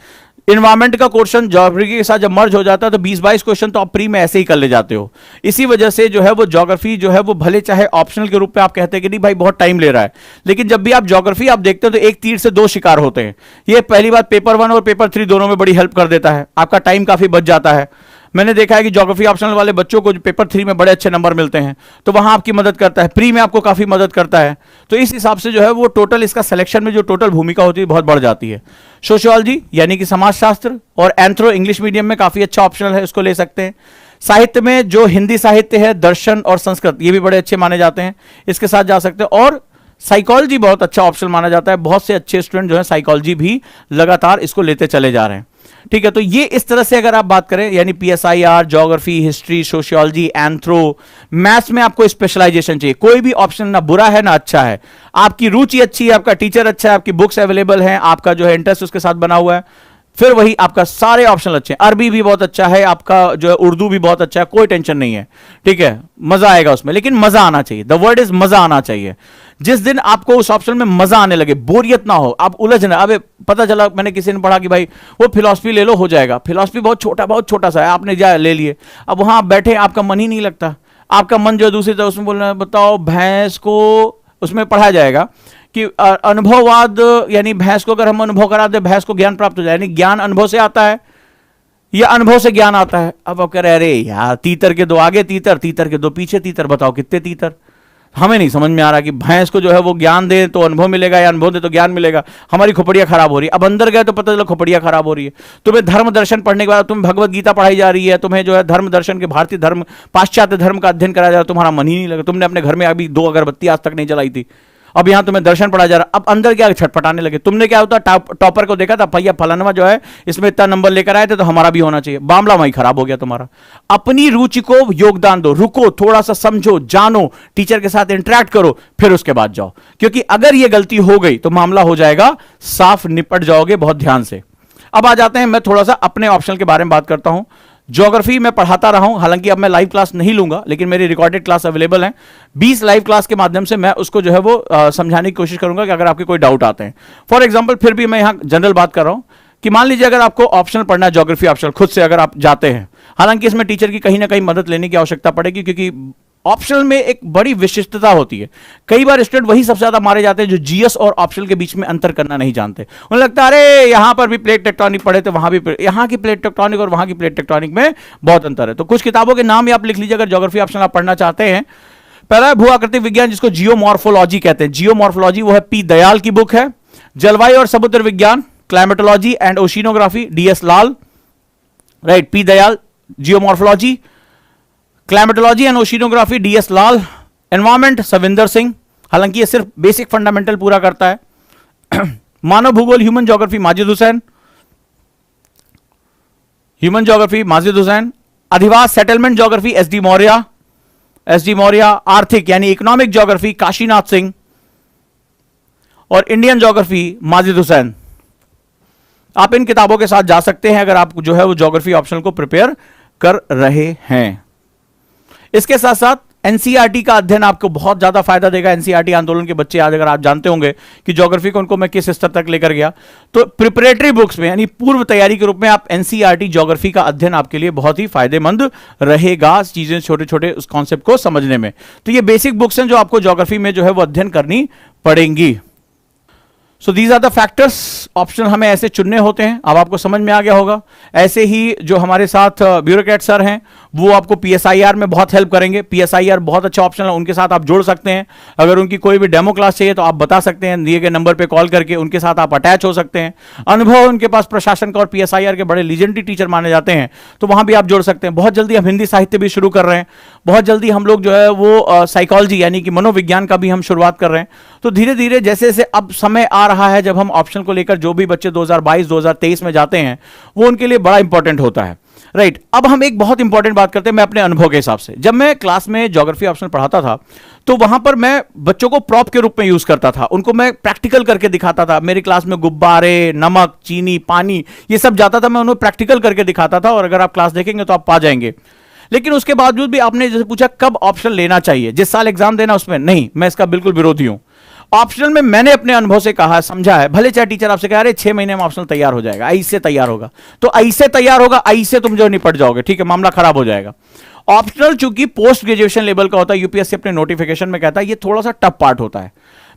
इन्वायरमेंट का क्वेश्चन ज्योग्राफी के साथ जब मर्ज हो जाता है तो 20-22 क्वेश्चन तो आप प्री में ऐसे ही कर ले जाते हो। इसी वजह से जो है वो ज्योग्राफी जो है वो भले चाहे ऑप्शनल के रूप में आप कहते हैं कि नहीं भाई बहुत टाइम ले रहा है, लेकिन जब भी आप ज्योग्राफी आप देखते हो तो एक तीर से दो शिकार होते हैं। ये पहली बात, पेपर 1 और पेपर 3 दोनों में बड़ी हेल्प कर देता है, आपका टाइम काफी बच जाता है। मैंने देखा है कि ज्योग्राफी ऑप्शनल वाले बच्चों को जो पेपर 3 में बड़े अच्छे नंबर मिलते हैं तो वहां आपकी मदद करता है, प्री में आपको काफी मदद करता है। तो इस हिसाब से जो है वो टोटल इसका सिलेक्शन में जो टोटल भूमिका होती है बहुत बढ़ जाती है। सोशियोलॉजी यानी कि समाजशास्त्र और एंथ्रो इंग्लिश मीडियम में काफी अच्छा ऑप्शनल है, उसको ले सकते हैं। साहित्य में जो हिंदी साहित्य है, दर्शन और संस्कृत, ये भी बड़े अच्छे माने जाते हैं, इसके साथ जा सकते हैं। और साइकोलॉजी बहुत अच्छा ऑप्शन माना जाता है, बहुत से अच्छे स्टूडेंट जो है साइकोलॉजी भी लगातार इसको लेते चले जा रहे हैं, ठीक है। तो ये इस तरह से अगर आप बात करें यानी PSIR, geography, history, sociology, anthro, maths में आपको स्पेशलाइजेशन चाहिए। कोई भी ऑप्शन ना बुरा है ना अच्छा है, आपकी रुचि अच्छी है, आपका टीचर अच्छा है, आपकी बुक्स अवेलेबल हैं, आपका जो है इंटरेस्ट उसके साथ बना हुआ है, फिर वही आपका सारे ऑप्शन अच्छे हैं। अरबी भी बहुत अच्छा है आपका, जो है उर्दू भी बहुत अच्छा है, कोई टेंशन नहीं है, ठीक है, मजा आएगा उसमें। लेकिन मजा आना चाहिए, द वर्ड इज मजा आना चाहिए। जिस दिन आपको उस ऑप्शन में मजा आने लगे, बोरियत ना हो, आप उलझ ना, अबे पता चला मैंने किसी ने पढ़ा कि भाई वो फिलॉसफी ले लो हो जाएगा, फिलॉसफी बहुत छोटा सा है, आपने जा ले लिए, अब वहां आप बैठे आपका मन ही नहीं लगता, आपका मन जो है दूसरी तरफ उसमें बोल रहा है, बताओ भैंस को उसमें पढ़ा जाएगा कि अनुभववाद, यानी भैंस को अगर हम अनुभव करा दे भैंस को ज्ञान प्राप्त हो जाए, यानी ज्ञान अनुभव से आता है या अनुभव से ज्ञान आता है। अब आप कह रहे अरे यार तीतर के दो आगे तीतर, तीतर के दो पीछे तीतर, बताओ कितने तीतर। हमें नहीं समझ में आ रहा कि भैंस को जो है वो ज्ञान दे तो अनुभव मिलेगा या अनुभव दे तो ज्ञान मिलेगा। हमारी खोपड़ियां खराब हो रही है, अब अंदर गए तो पता चला खोपड़ियां खराब हो रही है। तुम्हें धर्म दर्शन पढ़ने के बाद तुम्हें भगवत गीता पढ़ाई जा रही है, तुम्हें जो है धर्म दर्शन के भारतीय धर्म, पाश्चात्य धर्म का अध्ययन कराया जा रहा है, तुम्हारा मन ही नहीं लगा। तुमने अपने घर में अभी 2 अगरबत्ती आज तक नहीं जलाई थी, अब यहां तुम्हें दर्शन पढ़ा जा रहा, अब अंदर क्या छटपटाने लगे। तुमने क्या होता टॉपर को देखा था, भैया फलाना जो है इसमें इतना नंबर लेकर आए थे तो हमारा भी होना चाहिए, मामला वहीं खराब हो गया तुम्हारा। अपनी रुचि को योगदान दो, रुको, थोड़ा सा समझो, जानो, टीचर के साथ इंटरेक्ट करो, फिर उसके बाद जाओ, क्योंकि अगर यह गलती हो गई तो मामला हो जाएगा साफ, निपट जाओगे बहुत ध्यान से। अब आ जाते हैं, मैं थोड़ा सा अपने ऑप्शनल के बारे में बात करता हूं। ज्योग्राफी में पढ़ाता रहा हूं, हालांकि अब मैं लाइव क्लास नहीं लूंगा, लेकिन मेरी रिकॉर्डेड क्लास अवेलेबल है। 20 लाइव क्लास के माध्यम से मैं उसको जो है वो समझाने की कोशिश करूंगा कि अगर आपके कोई डाउट आते हैं। फॉर एग्जांपल, फिर भी मैं यहां जनरल बात कर रहा हूं कि मान लीजिए अगर आपको ऑप्शनल पढ़ना है, ज्योग्राफी ऑप्शनल खुद से अगर आप जाते हैं, हालांकि इसमें टीचर की कहीं ना कहीं मदद लेने की आवश्यकता पड़ेगी, क्योंकि ऑप्शनल में एक बड़ी विशिष्टता होती है। कई बार स्टूडेंट वही सबसे ज्यादा मारे जाते हैं जो जीएस और ऑप्शनल के बीच में अंतर करना नहीं जानते। उन्हें लगता है अरे यहां पर भी प्लेट टेक्टोनिक पढ़े थे, वहां भी यहां की प्लेट टेक्टोनिक और वहां की प्लेट टेक्टोनिक में बहुत अंतर है। तो कुछ किताबों के नाम ही आप लिख लीजिए अगर ज्योग्राफी ऑप्शनल आप पढ़ना चाहते हैं। पहला है भू-आकृति विज्ञान, जिसको जियोमॉर्फोलॉजी कहते हैं। जियोमॉर्फोलॉजी वो है पी दयाल की बुक है। जलवायु और समुद्र विज्ञान, climatology and oceanography, DS Lal, right, P Dayal, geomorphology. Climatology and oceanography, DS Lal. Environment, Savinder Singh, हालांकि ये सिर्फ बेसिक फंडामेंटल पूरा करता है। मानव भूगोल, human geography, Majid Husain, human geography Majid Husain. अधिवास settlement geography, SD Maurya, SD Maurya. आर्थिक यानी इकोनॉमिक ज्योग्राफी, काशीनाथ सिंह। और इंडियन ज्योग्राफी, माजिद हुसैन। आप इन किताबों के साथ जा सकते हैं अगर आप जो है वो ज्योग्राफी ऑप्शनल को प्रिपेयर कर रहे हैं। इसके साथ साथ एनसीईआरटी का अध्ययन आपको बहुत ज्यादा फायदा देगा। एनसीईआरटी आंदोलन के बच्चे आज अगर आप जानते होंगे कि ज्योग्राफी को उनको मैं किस स्तर तक लेकर गया, तो प्रिपरेटरी बुक्स में यानी पूर्व तैयारी के रूप में आप एनसीईआरटी ज्योग्राफी का अध्ययन आपके लिए बहुत ही फायदेमंद रहेगा, चीजें छोटे छोटे उस कॉन्सेप्ट को समझने में। तो ये बेसिक बुक्स हैं जो आपको ज्योग्राफी में जो है वो अध्ययन करनी पड़ेंगी। So these are the factors. Option हमें ऐसे चुनने होते हैं, अब आपको समझ में आ गया होगा। ऐसे ही जो हमारे साथ ब्यूरोक्रेट सर हैं वो आपको पीएसआईआर में बहुत हेल्प करेंगे। पीएसआईआर बहुत अच्छा ऑप्शन है, उनके साथ आप जुड़ सकते हैं। अगर उनकी कोई भी डेमो क्लास चाहिए तो आप बता सकते हैं, दिए गए नंबर पे कॉल करके उनके साथ आप अटैच हो सकते हैं। अनुभव उनके पास प्रशासन का और पीएसआईआर के बड़े लीजेंडरी टीचर माने जाते हैं, तो वहां भी आप जुड़ सकते हैं। बहुत जल्दी हम हिंदी साहित्य भी शुरू कर रहे हैं, बहुत जल्दी हम लोग जो है वो साइकोलॉजी यानी कि मनोविज्ञान का भी हम शुरुआत कर रहे हैं। तो धीरे धीरे जैसे जैसे अब समय आ रहा है जब हम ऑप्शनल को लेकर, जो भी बच्चे 2022 2023 में जाते हैं वो उनके लिए बड़ा इंपॉर्टेंट होता है, राइट। अब हम एक बहुत इंपॉर्टेंट बात करते हैं, मैं अपने अनुभव के हिसाब से, जब मैं क्लास में ज्योग्राफी ऑप्शनल पढ़ाता था तो वहां पर मैं बच्चों को प्रॉप के रूप में यूज करता था, उनको मैं प्रैक्टिकल करके दिखाता था। मेरी क्लास में गुब्बारे, नमक, चीनी, पानी, ये सब जाता था, मैं उन्हें प्रैक्टिकल करके दिखाता था, और अगर आप क्लास देखेंगे तो आप पा जाएंगे। लेकिन उसके बावजूद भी आपने जैसे पूछा कब ऑप्शनल लेना चाहिए, जिस साल एग्जाम देना उसमें नहीं, मैं इसका बिल्कुल विरोधी हूं। ऑप्शनल में मैंने अपने अनुभव से कहा, समझा है, भले चाहे टीचर आपसे कह रहे 6 महीने में ऑप्शनल तैयार हो जाएगा, ऐसे तैयार होगा, तो ऐसे तैयार होगा, ऐसे तुम जो निपट जाओगे, ठीक है, मामला खराब हो जाएगा। ऑप्शनल चूंकि पोस्ट ग्रेजुएशन लेवल का होता है, यूपीएससी अपने नोटिफिकेशन में कहता है ये थोड़ा सा टफ पार्ट होता है।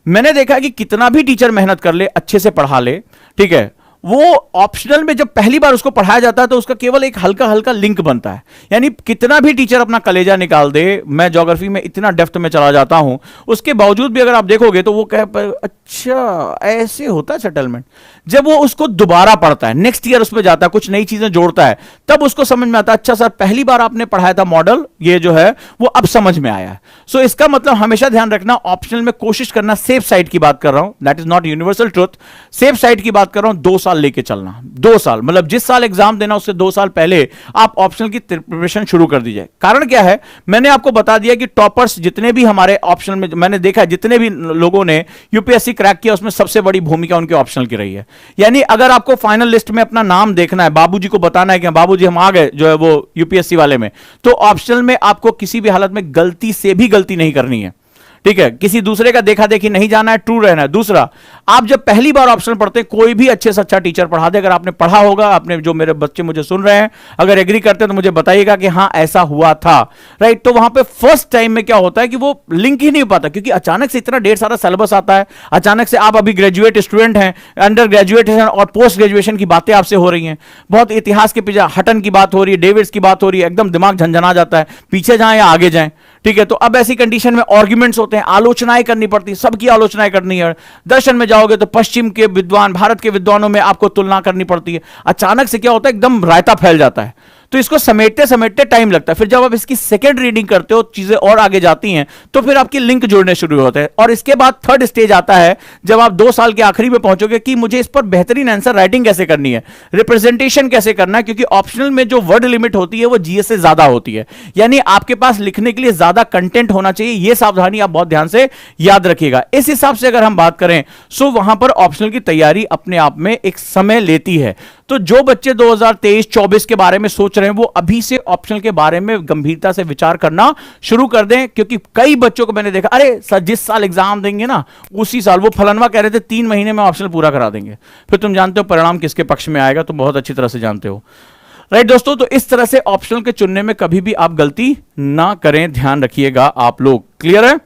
मैंने देखा कि कितना भी टीचर मेहनत कर ले, अच्छे से पढ़ा ले, ठीक है, वो ऑप्शनल में जब पहली बार उसको पढ़ाया जाता है तो उसका केवल एक हल्का हल्का लिंक बनता है। यानी कितना भी टीचर अपना कलेजा निकाल दे, मैं ज्योग्राफी में इतना डेप्थ में चला जाता हूं, उसके बावजूद भी अगर आप देखोगे तो वो कह अच्छा ऐसे होता है सेटलमेंट। जब वो उसको दोबारा पढ़ता है, नेक्स्ट ईयर उसमें जाता है, कुछ नई चीजें जोड़ता है, तब उसको समझ में आता है अच्छा सर पहली बार आपने पढ़ाया था मॉडल, ये जो है वो अब समझ में आया है। सो इसका मतलब हमेशा ध्यान रखना, ऑप्शनल में कोशिश करना, सेफ साइड की बात कर रहा हूं, that is not universal truth, safe side की बात कर रहा हूं, 2 साल लेके चलना। 2 साल मतलब जिस साल एग्जाम देना उससे 2 साल पहले आप ऑप्शनल की प्रिपरेशन शुरू कर दीजिए। कारण क्या है, मैंने आपको बता दिया कि टॉपर्स जितने भी हमारे ऑप्शनल में मैंने देखा, जितने भी लोगों ने यूपीएससी क्रैक किया उसमें सबसे बड़ी भूमिका उनके ऑप्शनल की रही है। यानी अगर आपको फाइनल लिस्ट में अपना नाम देखना है, बाबूजी को बताना है कि बाबूजी हम आ गए जो है वो यूपीएससी वाले में, तो ऑप्शनल में आपको किसी भी हालत में गलती से भी गलती नहीं करनी है, ठीक है, किसी दूसरे का देखा देखी नहीं जाना है, ट्रू रहना है। दूसरा, आप जब पहली बार ऑप्शनल पढ़ते हैं, कोई भी अच्छे से अच्छा टीचर पढ़ा दे, अगर आपने पढ़ा होगा, आपने, जो मेरे बच्चे मुझे सुन रहे हैं अगर एग्री करते हैं तो मुझे बताइएगा कि हाँ ऐसा हुआ था, राइट। तो वहां पे फर्स्ट टाइम में क्या होता है कि वो लिंक ही नहीं हो पाता, क्योंकि अचानक से इतना ढेर सारा सिलेबस आता है, अचानक से आप अभी ग्रेजुएट स्टूडेंट हैं, अंडर ग्रेजुएट हैं और पोस्ट ग्रेजुएशन की बातें आपसे हो रही हैं, बहुत इतिहास के पीछे हटन की बात हो रही है, डेविड्स की बात हो रही है, एकदम दिमाग झंझना जाता है, पीछे जाएं या आगे जाएं, ठीक है। तो अब ऐसी कंडीशन में आर्ग्यूमेंट्स होते हैं, आलोचनाएं करनी पड़ती है, सबकी आलोचनाएं करनी है। दर्शन में जाओगे तो पश्चिम के विद्वान, भारत के विद्वानों में आपको तुलना करनी पड़ती है। अचानक से क्या होता है, एकदम रायता फैल जाता है, तो इसको समेटते समेटते टाइम लगता है। फिर जब आप इसकी सेकंड रीडिंग करते हो, चीजें और आगे जाती हैं, तो फिर आपके लिंक जुड़ने शुरू होते हैं। और इसके बाद थर्ड स्टेज आता है, जब आप 2 साल के आखिरी में पहुंचोगे कि मुझे इस पर बेहतरीन आंसर राइटिंग कैसे करनी है, रिप्रेजेंटेशन कैसे करना है, क्योंकि ऑप्शनल में जो वर्ड लिमिट होती है वो जीएस से ज्यादा होती है। यानी आपके पास लिखने के लिए ज्यादा कंटेंट होना चाहिए, यह सावधानी आप बहुत ध्यान से याद रखिएगा। इस हिसाब से अगर हम बात करें, सो वहां पर ऑप्शनल की तैयारी अपने आप में एक समय लेती है। तो जो बच्चे 2023-24 के बारे में सोच रहे हैं, वो अभी से ऑप्शनल के बारे में गंभीरता से विचार करना शुरू कर दें, क्योंकि कई बच्चों को मैंने देखा, अरे सर जिस साल एग्जाम देंगे ना उसी साल, वो फलनवा कह रहे थे 3 महीने में ऑप्शनल पूरा करा देंगे, फिर तुम जानते हो परिणाम किसके पक्ष में आएगा, तो बहुत अच्छी तरह से जानते हो, राइट दोस्तों। तो इस तरह से ऑप्शनल के चुनने में कभी भी आप गलती ना करें, ध्यान रखिएगा आप लोग, क्लियर है।